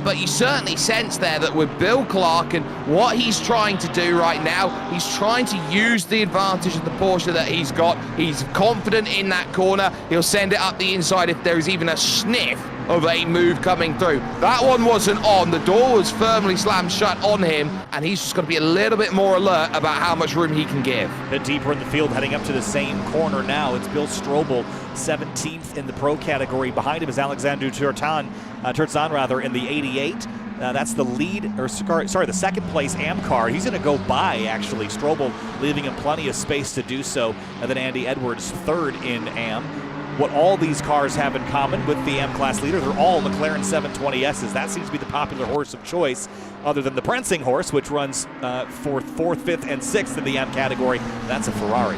But you certainly sense there that with Bill Clark and what he's trying to do right now, he's trying to use the advantage of the Porsche that he's got. He's confident in that corner. He'll send it up the inside if there is even a sniff of a move coming through. That one wasn't on. The door was firmly slammed shut on him, and he's just got to be a little bit more alert about how much room he can give. A bit deeper in the field, heading up to the same corner now. It's Bill Strobel, 17th in the pro category. Behind him is Alexander Turzan in the 88. That's the lead, or sorry, the second place AM car. He's going to go by, actually. Strobel leaving him plenty of space to do so. And then Andy Edwards, third in AM. What all these cars have in common with the AM class leader, they're all McLaren 720Ss. That seems to be the popular horse of choice, other than the Prensing horse, which runs fourth, fifth, and sixth in the AM category. That's a Ferrari.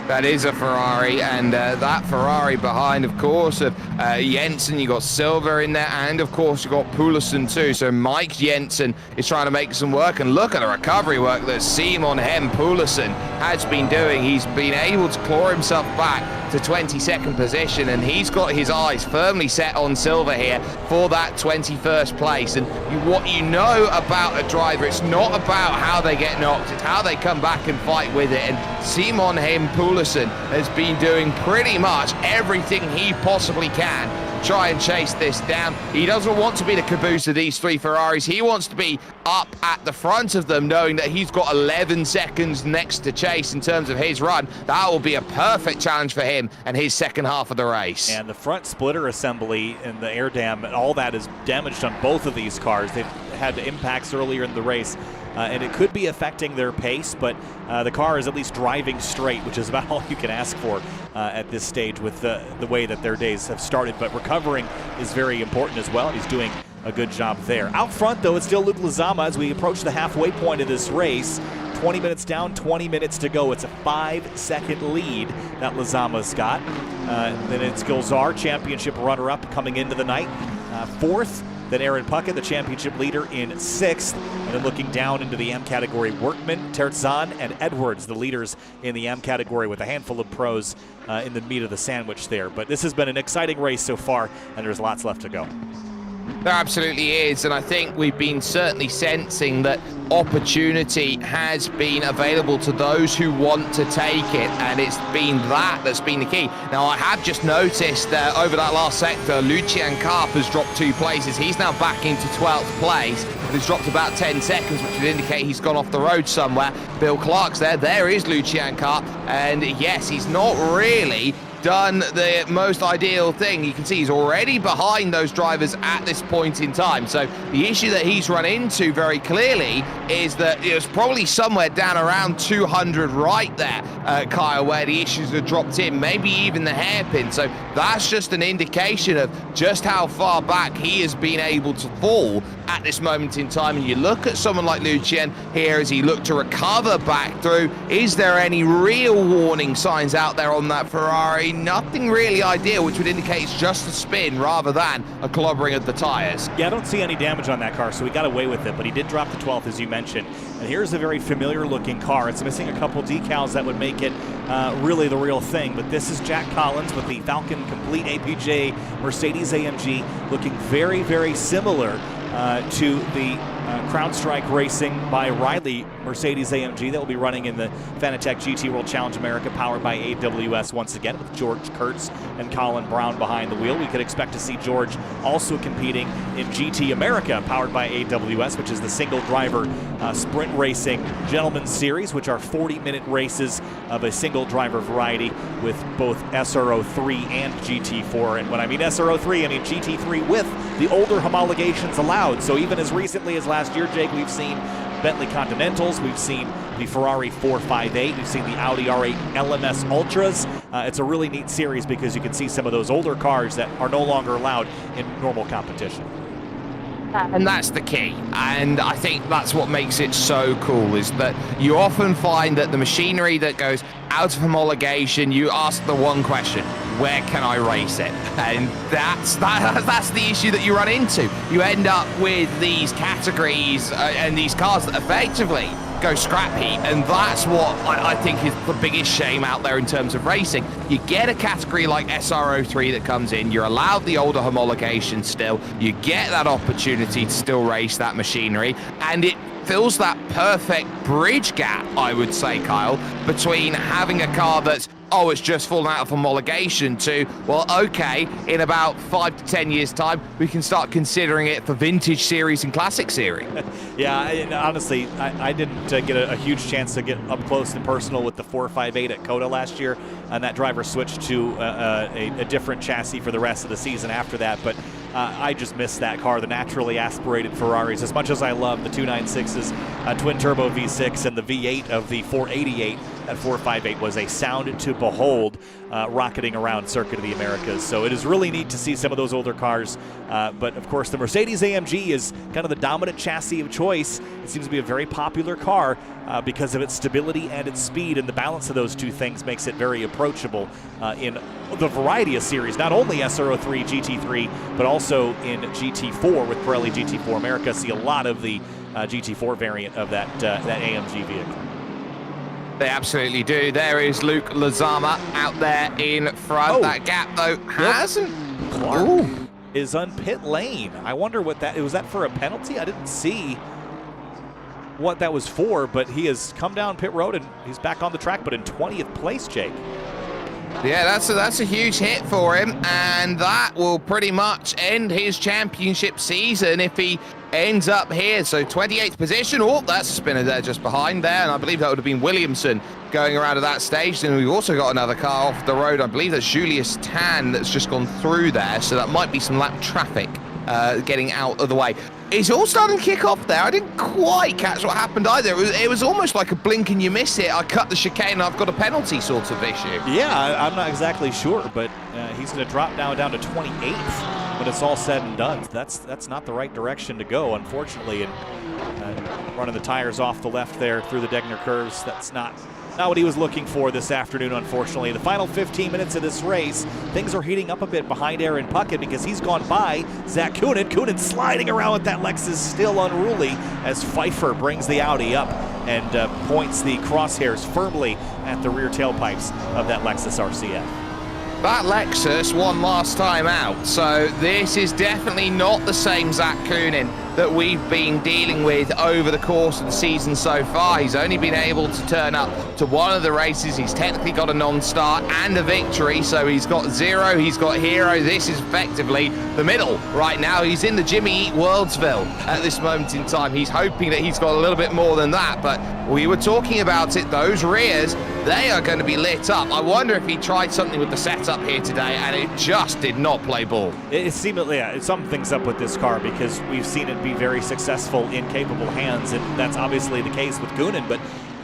That is a Ferrari, and that Ferrari behind, of course, of Jensen. You got Silva in there, and of course you got Poulsen too. So Mike Jensen is trying to make some work, and look at the recovery work that Simon Hem Poulsen has been doing. He's been able to claw himself back to 22nd position, and he's got his eyes firmly set on Silva here for that 21st place. And what you know about a driver, it's not about how they get knocked, it's how they come back and fight with it. And Simon Hem Poulsen has been doing pretty much everything he possibly can to try and chase this down. He doesn't want to be the caboose of these three Ferraris. He wants to be up at the front of them, knowing that he's got 11 seconds next to chase in terms of his run. That will be a perfect challenge for him and his second half of the race. And the front splitter assembly and the air dam, and all that is damaged on both of these cars. They've had impacts earlier in the race. And it could be affecting their pace, but the car is at least driving straight, which is about all you can ask for at this stage with the way that their days have started. But recovering is very important as well, and he's doing a good job there. Out front, though, it's still Luke Lezama as we approach the halfway point of this race. 20 minutes down, 20 minutes to go. It's a 5-second lead that Lezama's got. Then it's Gilzar, championship runner-up coming into the night. Fourth. Then Aaron Puckett, the championship leader, in sixth. And then looking down into the M category, Workman, Terzan, and Edwards, the leaders in the M category, with a handful of pros in the meat of the sandwich there. But this has been an exciting race so far, and there's lots left to go. There absolutely is, and I think we've been certainly sensing that opportunity has been available to those who want to take it, and it's been that's been the key. Now, I have just noticed over that last sector, Lucien Karp has dropped 2 places. He's now back into 12th place, and he's dropped about 10 seconds, which would indicate he's gone off the road somewhere. Bill Clark's there. There is Lucien Karp, and yes, he's not really done the most ideal thing. You can see he's already behind those drivers at this point in time. So the issue that he's run into very clearly is that it was probably somewhere down around 200 right there, Kyle, where the issues have dropped in, maybe even the hairpin. So that's just an indication of just how far back he has been able to fall at this moment in time. And you look at someone like Lucien here as he looked to recover back through. Is there any real warning signs out there on that Ferrari? Nothing really ideal, which would indicate it's just a spin rather than a clobbering of the tires. Yeah, I don't see any damage on that car, so he got away with it, but he did drop to 12th, as you mentioned. And here's a very familiar looking car. It's missing a couple decals that would make it really the real thing, but this is Jack Collins with the Falcon Complete APJ Mercedes AMG, looking very, very similar to the CrowdStrike Racing by Riley Mercedes AMG that will be running in the Fanatec GT World Challenge America, powered by AWS once again, with George Kurtz and Colin Brown behind the wheel. We could expect to see George also competing in GT America, powered by AWS, which is the single driver sprint racing gentlemen's series, which are 40-minute races of a single driver variety with both SRO3 and GT4. And when I mean SRO3, I mean GT3 with the older homologations allowed. So even as recently as last year, Jake, we've seen Bentley Continentals, we've seen the Ferrari 458, we've seen the Audi R8 LMS Ultras. It's a really neat series because you can see some of those older cars that are no longer allowed in normal competition. And that's the key, and I think that's what makes it so cool, is that you often find that the machinery that goes out of homologation, you ask the one question: where can I race it? And that's the issue that you run into. You end up with these categories and these cars that effectively go scrap heap, and that's what I think is the biggest shame out there in terms of racing. You get a category like SRO3 that comes in, you're allowed the older homologation still, you get that opportunity to still race that machinery, and it fills that perfect bridge gap, I would say, Kyle, between having a car that's oh, it's just fallen out of homologation, to, well, okay, in about 5 to 10 years' time, we can start considering it for Vintage Series and Classic Series. Yeah, and honestly, I didn't get a huge chance to get up close and personal with the 458 at COTA last year, and that driver switched to a different chassis for the rest of the season after that, but I just missed that car, the naturally aspirated Ferraris. As much as I love the 296's twin-turbo V6 and the V8 of the 488, that 458 was a sound to behold, rocketing around Circuit of the Americas. So it is really neat to see some of those older cars. But of course, the Mercedes-AMG is kind of the dominant chassis of choice. It seems to be a very popular car because of its stability and its speed, and the balance of those two things makes it very approachable in the variety of series, not only SR03, GT3, but also in GT4 with Pirelli GT4 America. See a lot of the GT4 variant of that AMG vehicle. They absolutely do. There is Luke Lezama out there in front. Oh. That gap, though, hasn't... Clark Ooh. is on pit lane. I wonder what that... Was that for a penalty? I didn't see what that was for, but he has come down pit road and he's back on the track, but in 20th place, Jake. Yeah, that's a huge hit for him, and that will pretty much end his championship season if he ends up here. So 28th position. Oh, that's a spinner there just behind there, and I believe that would have been Williamson going around at that stage. And we've also got another car off the road. I believe that's Julius Tan that's just gone through there, so that might be some lap traffic getting out of the way. It's all starting to kick off there. I didn't quite catch what happened either. It was almost like a blink and you miss it. I cut the chicane and I've got a penalty sort of issue. Yeah, I'm not exactly sure, but he's going to drop down to 28th when it's all said and done. That's not the right direction to go, unfortunately. And running the tires off the left there through the Degner curves, that's not what he was looking for this afternoon, unfortunately. The final 15 minutes of this race, things are heating up a bit behind Aaron Puckett because he's gone by Zach Coonan. Coonan sliding around with that Lexus, still unruly, as Pfeiffer brings the Audi up and points the crosshairs firmly at the rear tailpipes of that Lexus RCF. That Lexus won last time out, so this is definitely not the same Zach Coonan that we've been dealing with over the course of the season so far. He's only been able to turn up to one of the races. He's technically got a non-start and a victory, so he's got zero, he's got hero. This is effectively the middle right now. He's in the Jimmy Eat Worldsville at this moment in time. He's hoping that he's got a little bit more than that, but we were talking about it, those rears, they are going to be lit up. I wonder if he tried something with the setup here today, and it just did not play ball. It seemed, yeah, something's up with this car because we've seen it be very successful in capable hands, and that's obviously the case with Coonan, but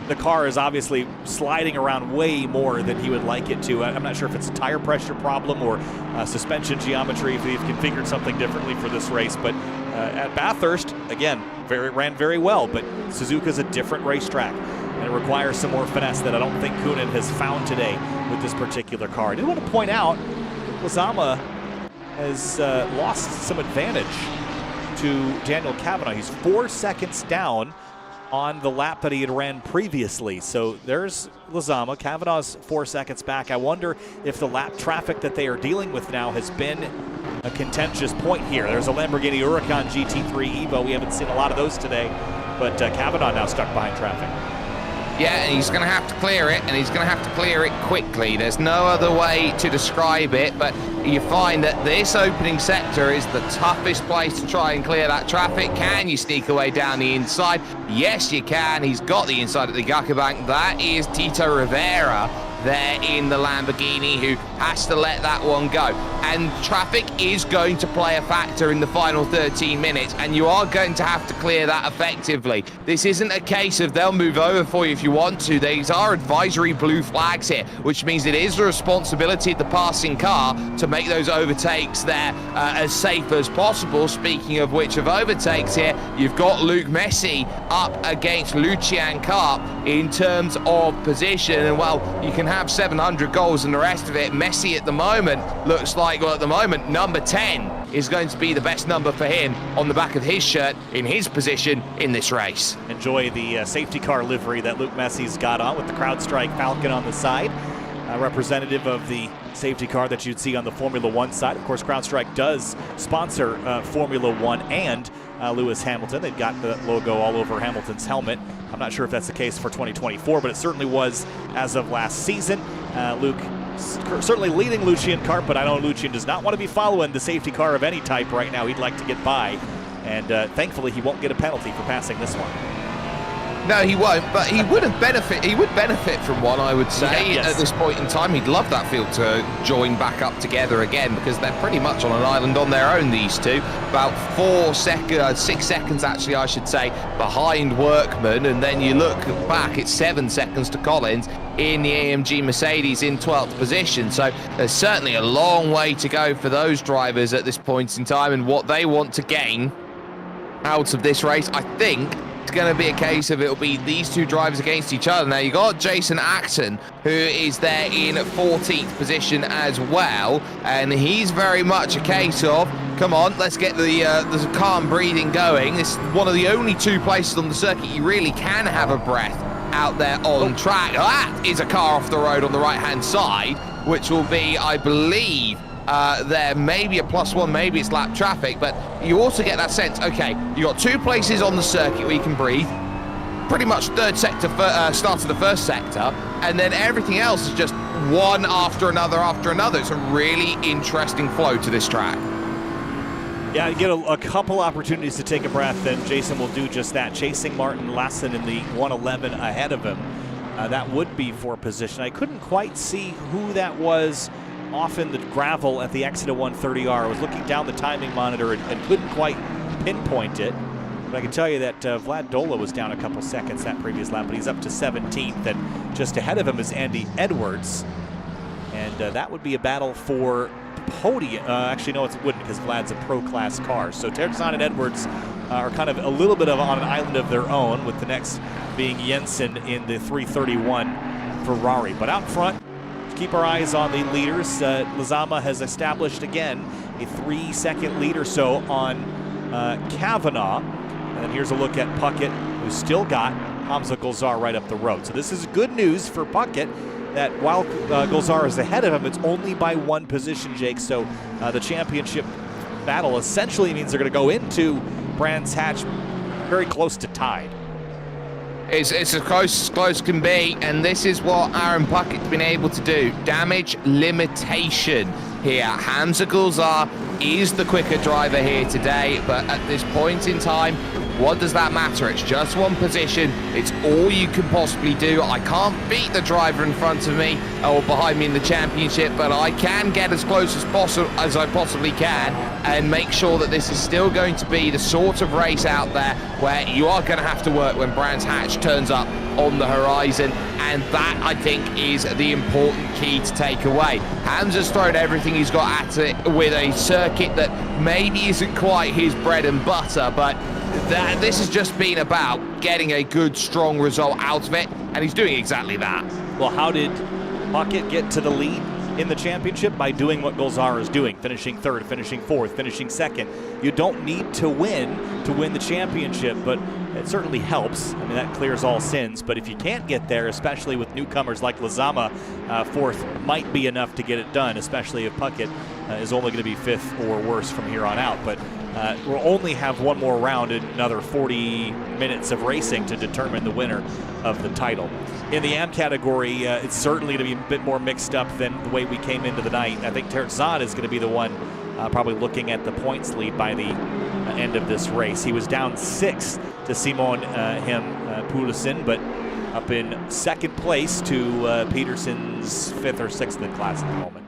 the car is obviously sliding around way more than he would like it to. I'm not sure if it's a tire pressure problem or suspension geometry, if they've configured something differently for this race, but at Bathurst, again, ran very well, but Suzuka's a different racetrack, and it requires some more finesse that I don't think Coonan has found today with this particular car. I did want to point out, Lezama has lost some advantage to Daniel Kavanaugh. He's 4 seconds down on the lap that he had ran previously. So there's Lezama. Kavanaugh's 4 seconds back. I wonder if the lap traffic that they are dealing with now has been a contentious point here. There's a Lamborghini Huracan GT3 Evo. We haven't seen a lot of those today, but Kavanaugh now stuck behind traffic. Yeah, and he's going to have to clear it, and he's going to have to clear it quickly. There's no other way to describe it, but you find that this opening sector is the toughest place to try and clear that traffic. Can you sneak away down the inside? Yes, you can. He's got the inside at the Gacca Bank. That is Tito Rivera there in the Lamborghini, who has to let that one go. And traffic is going to play a factor in the final 13 minutes, and you are going to have to clear that effectively. This isn't a case of they'll move over for you if you want to. These are advisory blue flags here, which means it is the responsibility of the passing car to make those overtakes there as safe as possible. Speaking of which, of overtakes here, you've got Luke Messi up against Lucian Karp in terms of position, and well, you can have 700 goals and the rest of it. Messi at the moment looks like, well, at the moment, number 10 is going to be the best number for him on the back of his shirt in his position in this race. Enjoy the safety car livery that Luke Messi's got on with the CrowdStrike Falcon on the side. Representative of the safety car that you'd see on the Formula One side. Of course, CrowdStrike does sponsor Formula One and Lewis Hamilton. They've got the logo all over Hamilton's helmet. I'm not sure if that's the case for 2024, but it certainly was as of last season. Luke certainly leading Lucien Carp, but I know Lucien does not want to be following the safety car of any type right now. He'd like to get by, and thankfully he won't get a penalty for passing this one. No, he won't, but he wouldn't benefit. He would benefit from one, I would say, yes. At this point in time. He'd love that field to join back up together again, because they're pretty much on an island on their own, these two. About 6 seconds, actually, I should say, behind Workman, and then you look back, it's 7 seconds to Collins in the AMG Mercedes in 12th position. So there's certainly a long way to go for those drivers at this point in time, and what they want to gain out of this race, I think, it's going to be a case of it'll be these two drivers against each other. Now, you got Jason Acton, who is there in 14th position as well, and he's very much a case of, come on, let's get the calm breathing going. This is one of the only two places on the circuit you really can have a breath out there on track. That is a car off the road on the right-hand side, which will be, I believe, there maybe a +1, maybe it's lap traffic, but you also get that sense, okay, you got two places on the circuit where you can breathe, pretty much third sector, start of the first sector, and then everything else is just one after another after another. It's a really interesting flow to this track. Yeah, you get a couple opportunities to take a breath, and Jason will do just that, chasing Martin Lassen in the 111 ahead of him. That would be for position. I couldn't quite see who that was off in the gravel at the exit of 130R. I was looking down the timing monitor and couldn't quite pinpoint it. But I can tell you that Vlad Dola was down a couple seconds that previous lap, but he's up to 17th, and just ahead of him is Andy Edwards. And that would be a battle for podium. Actually, no, it wouldn't, because Vlad's a pro-class car. So Terzan and Edwards are kind of a little bit on an island of their own, with the next being Jensen in the 331 Ferrari. But out front, keep our eyes on the leaders. Lizama has established again a 3-second lead or so on Kavanaugh. And then here's a look at Puckett, who's still got Hamza Golzar right up the road. So this is good news for Puckett, that while Golzar is ahead of him, it's only by 1 position, Jake. So the championship battle essentially means they're going to go into Brands Hatch very close to tied. It's as close can be, and this is what Aaron Puckett's been able to do. Damage limitation here. Hamza Golzar is the quicker driver here today, but at this point in time, what does that matter? It's just 1 position. It's all you can possibly do. I can't beat the driver in front of me or behind me in the championship, but I can get as close as possible as I possibly can and make sure that this is still going to be the sort of race out there where you are going to have to work when Brands Hatch turns up on the horizon, and that, I think, is the important key to take away. Hamza's thrown everything he's got at it with a circuit that maybe isn't quite his bread and butter, but this has just been about getting a good, strong result out of it, and he's doing exactly that. Well, how did Puckett get to the lead in the championship? By doing what Golzar is doing, finishing 3rd, finishing 4th, finishing 2nd. You don't need to win the championship, but it certainly helps. I mean, that clears all sins, but if you can't get there, especially with newcomers like Lizama, 4th might be enough to get it done, especially if Puckett is only going to be 5th or worse from here on out. But we'll only have one more round in another 40 minutes of racing to determine the winner of the title. In the AM category, it's certainly going to be a bit more mixed up than the way we came into the night. I think Terzan is going to be the one probably looking at the points lead by the end of this race. He was down 6 to Simon Poulsen, but up in 2nd place to Peterson's 5th or 6th in class at the moment.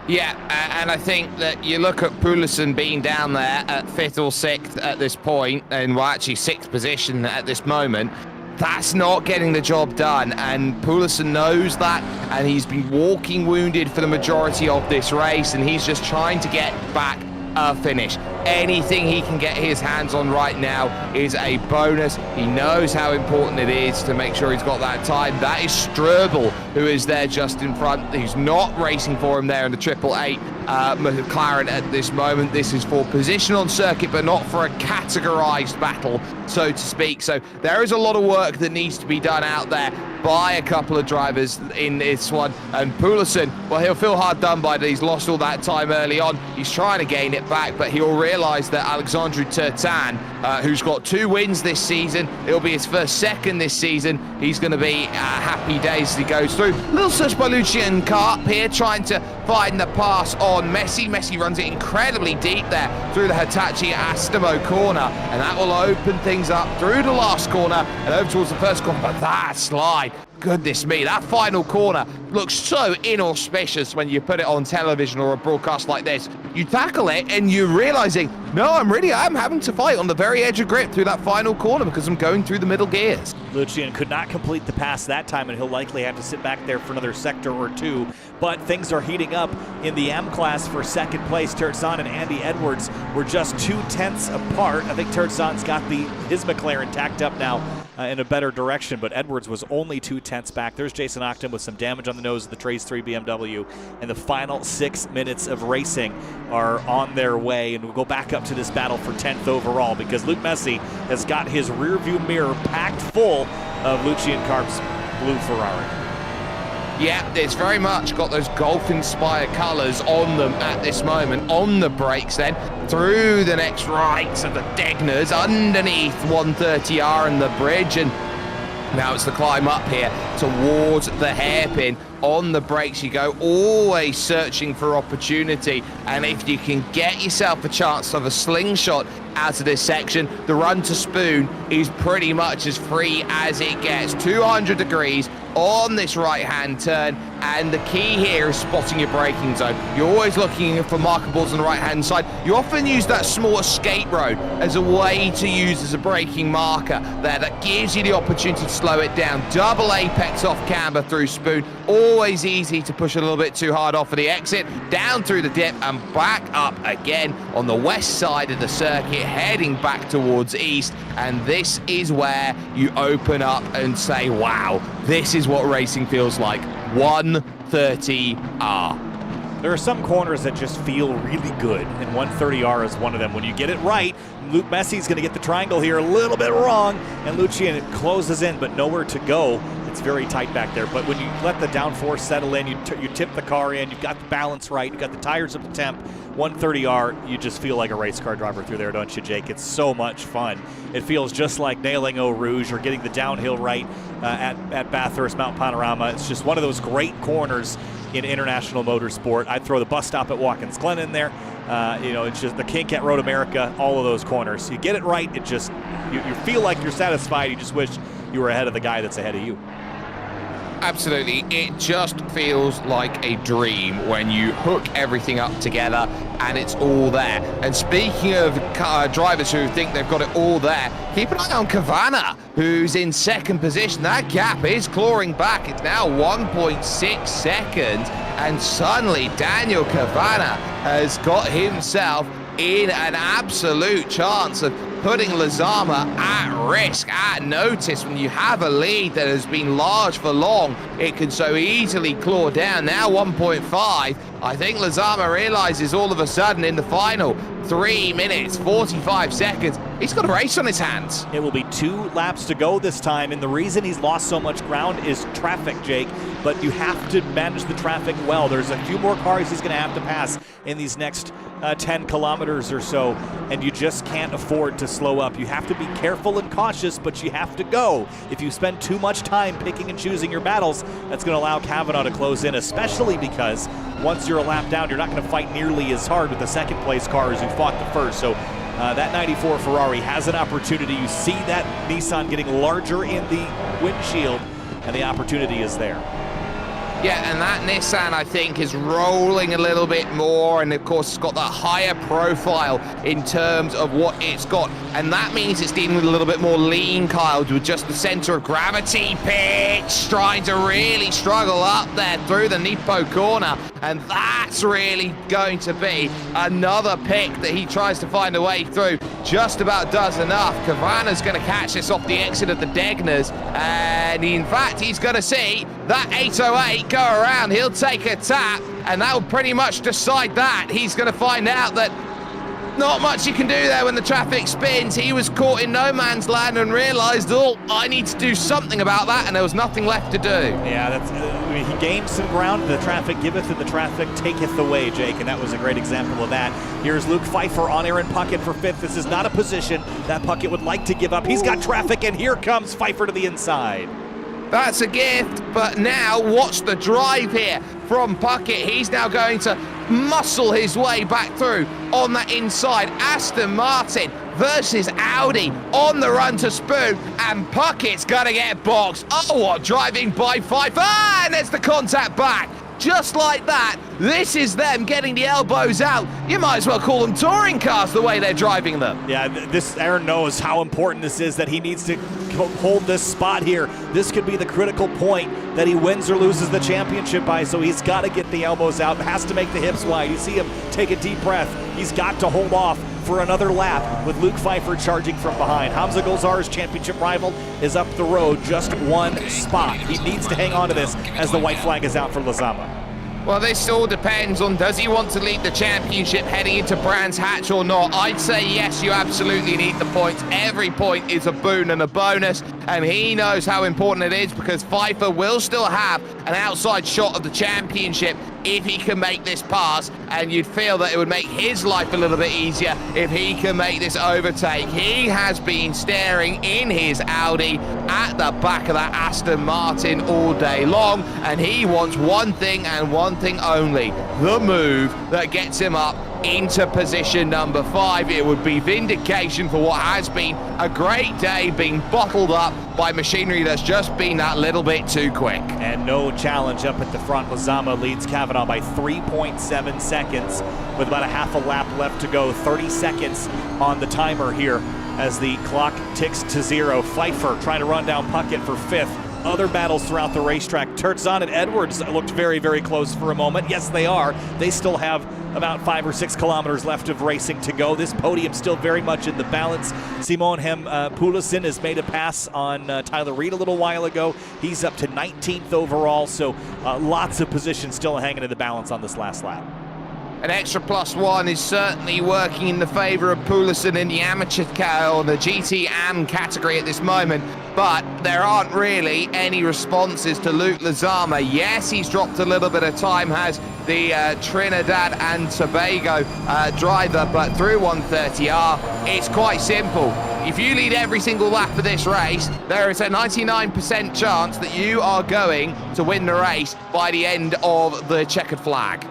Yeah, and I think that you look at Poulsen being down there at 5th or 6th at this point, and well, actually 6th position at this moment. That's not getting the job done, and Poulsen knows that, and he's been walking wounded for the majority of this race, and he's just trying to get back a finish. Anything he can get his hands on right now is a bonus. He knows how important it is to make sure he's got that time. That is Strobel, who is there just in front. He's not racing for him there in the 888, McLaren at this moment. This is for position on circuit, but not for a categorized battle, so to speak. So there is a lot of work that needs to be done out there by a couple of drivers in this one. And Poulsen, well, he'll feel hard done by that. He's lost all that time early on. He's trying to gain it back, but he'll realize that Alexandru Turtan, who's got 2 wins this season, it'll be his first second this season. He's going to be happy days as he goes through. Little search by Lucien Carp here, trying to find the pass on Messi. Messi runs it incredibly deep there through the Hitachi Astemo corner, and that will open things up through the last corner and over towards the first corner. But that slide, goodness me, that final corner looks so inauspicious when you put it on television or a broadcast like this. You tackle it and you're realizing, no, I'm having to fight on the very edge of grip through that final corner because I'm going through the middle gears. Lucien could not complete the pass that time, and he'll likely have to sit back there for another sector or 2. But things are heating up in the M class for second place. Terzan and Andy Edwards were just 2/10 apart. I think Terzan's got his McLaren tacked up now in a better direction, but Edwards was only 2/10 back. There's Jason Ockham with some damage on the nose of the Trace 3 BMW, and the final 6 minutes of racing are on their way, and we'll go back up to this battle for 10th overall because Luke Messi has got his rearview mirror packed full of Lucien Carp's blue Ferrari. Yeah, it's very much got those golf-inspired colours on them at this moment. On the brakes then, through the next rights of the Degners, underneath 130R and the bridge, and now it's the climb up here towards the hairpin. On the brakes you go, always searching for opportunity, and if you can get yourself a chance of a slingshot out of this section, the run to Spoon is pretty much as free as it gets. 200 degrees on this right-hand turn, and the key here is spotting your braking zone. You're always looking for markables on the right-hand side. You often use that small escape road as a way to use as a braking marker there. That gives you the opportunity to slow it down. Double apex off camber through Spoon. Always easy to push a little bit too hard off of the exit. Down through the dip and back up again on the west side of the circuit, heading back towards east. And this is where you open up and say, wow, this is what racing feels like. 130R. There are some corners that just feel really good, and 130R is one of them. When you get it right, Luke Messi's going to get the triangle here a little bit wrong, and Lucien closes in, but nowhere to go. It's very tight back there, but when you let the downforce settle in, you tip the car in, you've got the balance right, you've got the tires up to temp, 130R, you just feel like a race car driver through there, don't you, Jake? It's so much fun. It feels just like nailing Eau Rouge or getting the downhill right at Bathurst, Mount Panorama. It's just one of those great corners in international motorsport. I'd throw the bus stop at Watkins Glen in there. It's just the kink at Road America, all of those corners. You get it right, it just, you feel like you're satisfied. You just wish you were ahead of the guy that's ahead of you. Absolutely, it just feels like a dream when you hook everything up together and it's all there. And speaking of drivers who think they've got it all there, keep an eye on Cavana, who's in second position. That gap is clawing back. It's now 1.6 seconds, and suddenly Daniel Cavana has got himself in an absolute chance of putting Lezama at risk, at notice. When you have a lead that has been large for long, it can so easily claw down. Now 1.5. I think Lezama realizes all of a sudden in the final 3 minutes, 45 seconds, he's got a race on his hands. It will be 2 laps to go this time, and the reason he's lost so much ground is traffic, Jake, but you have to manage the traffic well. There's a few more cars he's going to have to pass in these next 10 kilometers or so, and you just can't afford to slow up. You have to be careful and cautious, but you have to go. If you spend too much time picking and choosing your battles, that's going to allow Kavanaugh to close in, especially because once you're a lap down, you're not going to fight nearly as hard with the second place cars who fought the first. So that 94 Ferrari has an opportunity. You see that Nissan getting larger in the windshield, and the opportunity is there. Yeah, and that Nissan, I think, is rolling a little bit more, and of course it's got that higher profile in terms of what it's got, and that means it's dealing with a little bit more lean, Kyle, with just the center of gravity pitch, trying to really struggle up there through the Nippo corner, and that's really going to be another pick that he tries to find a way through. Just about does enough. Cavana's going to catch this off the exit of the Degners, and in fact, he's going to see that 808 go around. He'll take a tap, and that will pretty much decide that. He's going to find out that not much you can do there when the traffic spins. He was caught in no man's land and realized, oh, I need to do something about that, and there was nothing left to do. Yeah, that's he gained some ground. The traffic giveth and the traffic taketh away, Jake, and that was a great example of that. Here's Luke Pfeiffer on Aaron Puckett for 5th. This is not a position that Puckett would like to give up. He's got traffic, and here comes Pfeiffer to the inside. That's a gift, but now watch the drive here from Puckett. He's now going to muscle his way back through on that inside. Aston Martin versus Audi on the run to Spoon, and Puckett's going to get boxed. Oh, what driving by Pfeiffer, and there's the contact back. Just like that, this is them getting the elbows out. You might as well call them touring cars the way they're driving them. Yeah, Aaron knows how important this is, that he needs to hold this spot here. This could be the critical point that he wins or loses the championship by, so he's got to get the elbows out, has to make the hips wide. You see him take a deep breath. He's got to hold off for another lap with Luke Pfeiffer charging from behind. Hamza Golzar's championship rival is up the road just one spot. He needs to hang on to this as the white flag is out for Lezama. Well, this all depends on, does he want to lead the championship heading into Brands Hatch or not? I'd say yes, you absolutely need the points. Every point is a boon and a bonus, and he knows how important it is, because Pfeiffer will still have an outside shot of the championship if he can make this pass, and you'd feel that it would make his life a little bit easier if he can make this overtake. He has been staring in his Audi at the back of that Aston Martin all day long, and he wants one thing and one thing only: the move that gets him up into position number 5. It would be vindication for what has been a great day, being bottled up by machinery that's just been that little bit too quick. And no challenge up at the front. Lezama leads Kavanaugh by 3.7 seconds with about a half a lap left to go. 30 seconds on the timer here as the clock ticks to 0. Pfeiffer trying to run down Puckett for 5th. Other battles throughout the racetrack. Terzan and Edwards looked very, very close for a moment. Yes, they are. They still have about 5 or 6 kilometers left of racing to go. This podium still very much in the balance. Simon Pulisen has made a pass on Tyler Reed a little while ago. He's up to 19th overall, so lots of positions still hanging in the balance on this last lap. An extra +1 is certainly working in the favor of Pulisen in the amateur or the GT Am category at this moment, but there aren't really any responses to Luke Lezama. Yes, he's dropped a little bit of time, has the Trinidad and Tobago driver, but through 130R, it's quite simple. If you lead every single lap of this race, there is a 99% chance that you are going to win the race by the end of the checkered flag.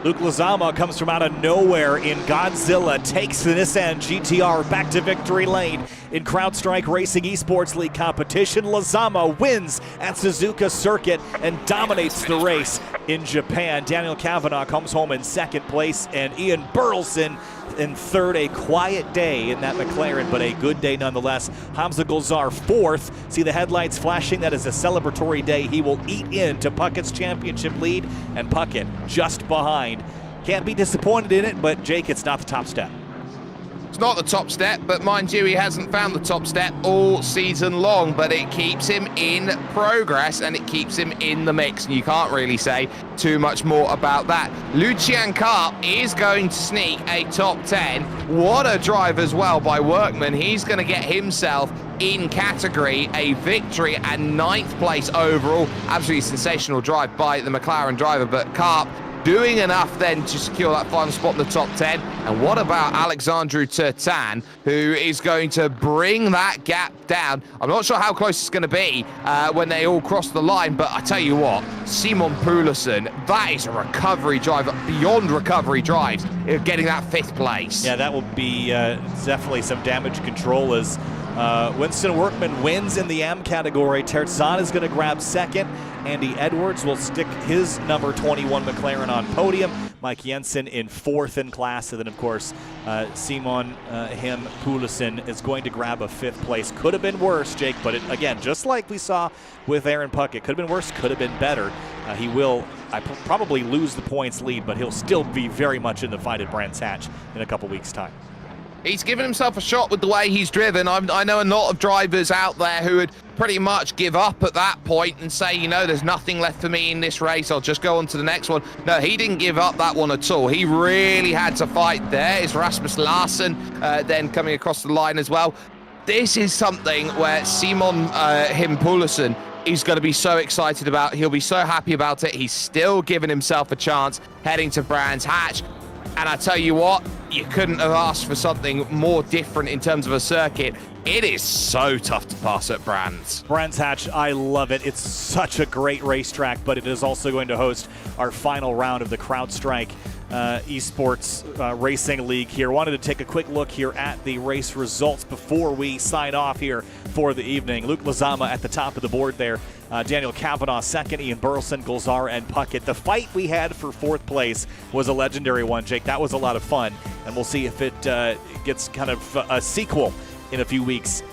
Luke Lezama comes from out of nowhere in Godzilla, takes the Nissan GTR back to victory lane in CrowdStrike Racing Esports League competition. Lezama wins at Suzuka circuit and dominates the race in Japan. Daniel Kavanaugh comes home in 2nd place, and Ian Burleson in 3rd. A quiet day in that McLaren, but a good day nonetheless. Hamza Golzar 4th. See the headlights flashing. That is a celebratory day. He will eat into Puckett's championship lead, and Puckett just behind. Can't be disappointed in it, but Jake, it's not the top step. It's not the top step, but mind you, he hasn't found the top step all season long, but it keeps him in progress and it keeps him in the mix, and you can't really say too much more about that. Lucian Karp is going to sneak a top 10. What a drive as well by Workman. He's going to get himself in category a victory and 9th place overall. Absolutely sensational drive by the McLaren driver, but Karp doing enough then to secure that final spot in the top 10. And what about Alexandru Tertan, who is going to bring that gap down? I'm not sure how close it's going to be when they all cross the line, but I tell you what, Simon Pulisen, that is a recovery drive, beyond recovery drives, getting that 5th place. Yeah, that will be definitely some damage control as Winston Workman wins in the M category. Terzan is going to grab 2nd. Andy Edwards will stick his number 21 McLaren on podium. Mike Jensen in 4th in class. And then, of course, Simon Pulisen is going to grab a 5th place. Could have been worse, Jake, but again, just like we saw with Aaron Puckett, could have been worse, could have been better. He will probably lose the points lead, but he'll still be very much in the fight at Brands Hatch in a couple weeks' time. He's given himself a shot with the way he's driven. I know a lot of drivers out there who would pretty much give up at that point and say, you know, there's nothing left for me in this race. I'll just go on to the next one. No, he didn't give up that one at all. He really had to fight there. It's Rasmus Larsen then coming across the line as well. This is something where Simon Himpulsen is going to be so excited about. He'll be so happy about it. He's still giving himself a chance heading to Brands Hatch. And I tell you what, you couldn't have asked for something more different in terms of a circuit. It is so tough to pass at Brands. Brands Hatch, I love it. It's such a great racetrack, but it is also going to host our final round of the CrowdStrike Esports Racing League here. Wanted to take a quick look here at the race results before we sign off here for the evening. Luke Lezama at the top of the board there. Daniel Kavanaugh second, Ian Burleson, Golzar, and Puckett. The fight we had for fourth place was a legendary one, Jake. That was a lot of fun, and we'll see if it gets kind of a sequel in a few weeks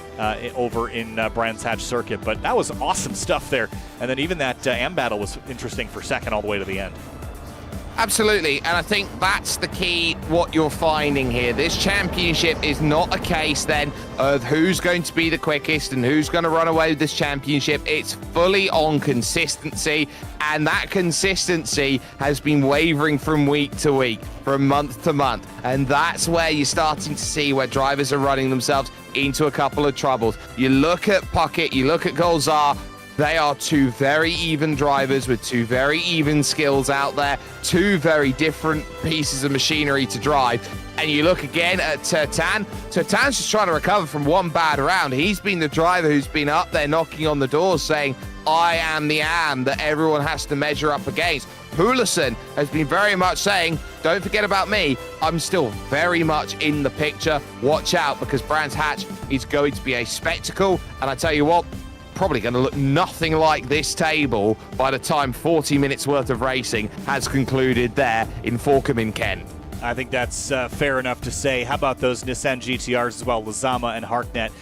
over in Brands Hatch Circuit. But that was awesome stuff there. And then even that AM battle was interesting for second all the way to the end. Absolutely, and I think that's the key, what you're finding here. This championship is not a case then of who's going to be the quickest and who's going to run away with this championship. It's fully on consistency, and that consistency has been wavering from week to week, from month to month, and that's where you're starting to see where drivers are running themselves into a couple of troubles. You look at Puckett, you look at Golzar. They are two very even drivers with two very even skills out there, two very different pieces of machinery to drive. And you look again at Tertan. Tertan's just trying to recover from one bad round. He's been the driver who's been up there knocking on the doors saying, I am the am that everyone has to measure up against. Pulesen has been very much saying, don't forget about me. I'm still very much in the picture. Watch out, because Brands Hatch is going to be a spectacle. And I tell you what, probably going to look nothing like this table by the time 40 minutes worth of racing has concluded there in Forkham in Kent. I think that's fair enough to say. How about those Nissan GTRs as well, Lezama and Harknet?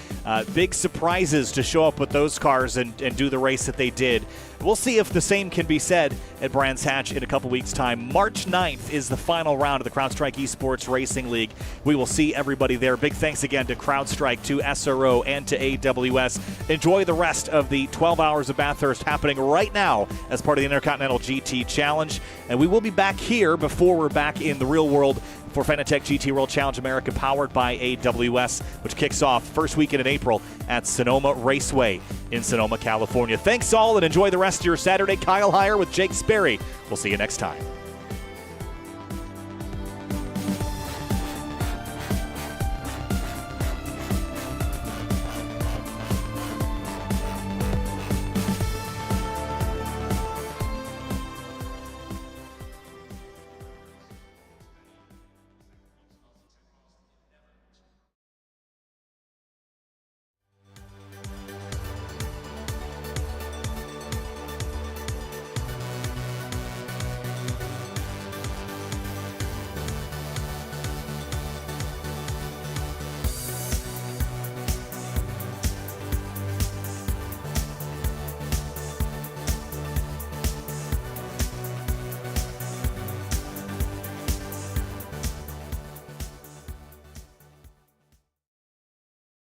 Big surprises to show up with those cars and do the race that they did. We'll see if the same can be said at Brands Hatch in a couple weeks' time. March 9th is the final round of the CrowdStrike Esports Racing League. We will see everybody there. Big thanks again to CrowdStrike, to SRO, and to AWS. Enjoy the rest of the 12 Hours of Bathurst happening right now as part of the Intercontinental GT Challenge. And we will be back here before we're back in the real world for Fanatec GT World Challenge America, powered by AWS, which kicks off first weekend in April at Sonoma Raceway in Sonoma, California. Thanks all, and enjoy the rest of your Saturday. Kyle Heyer with Jake Sperry. We'll see you next time.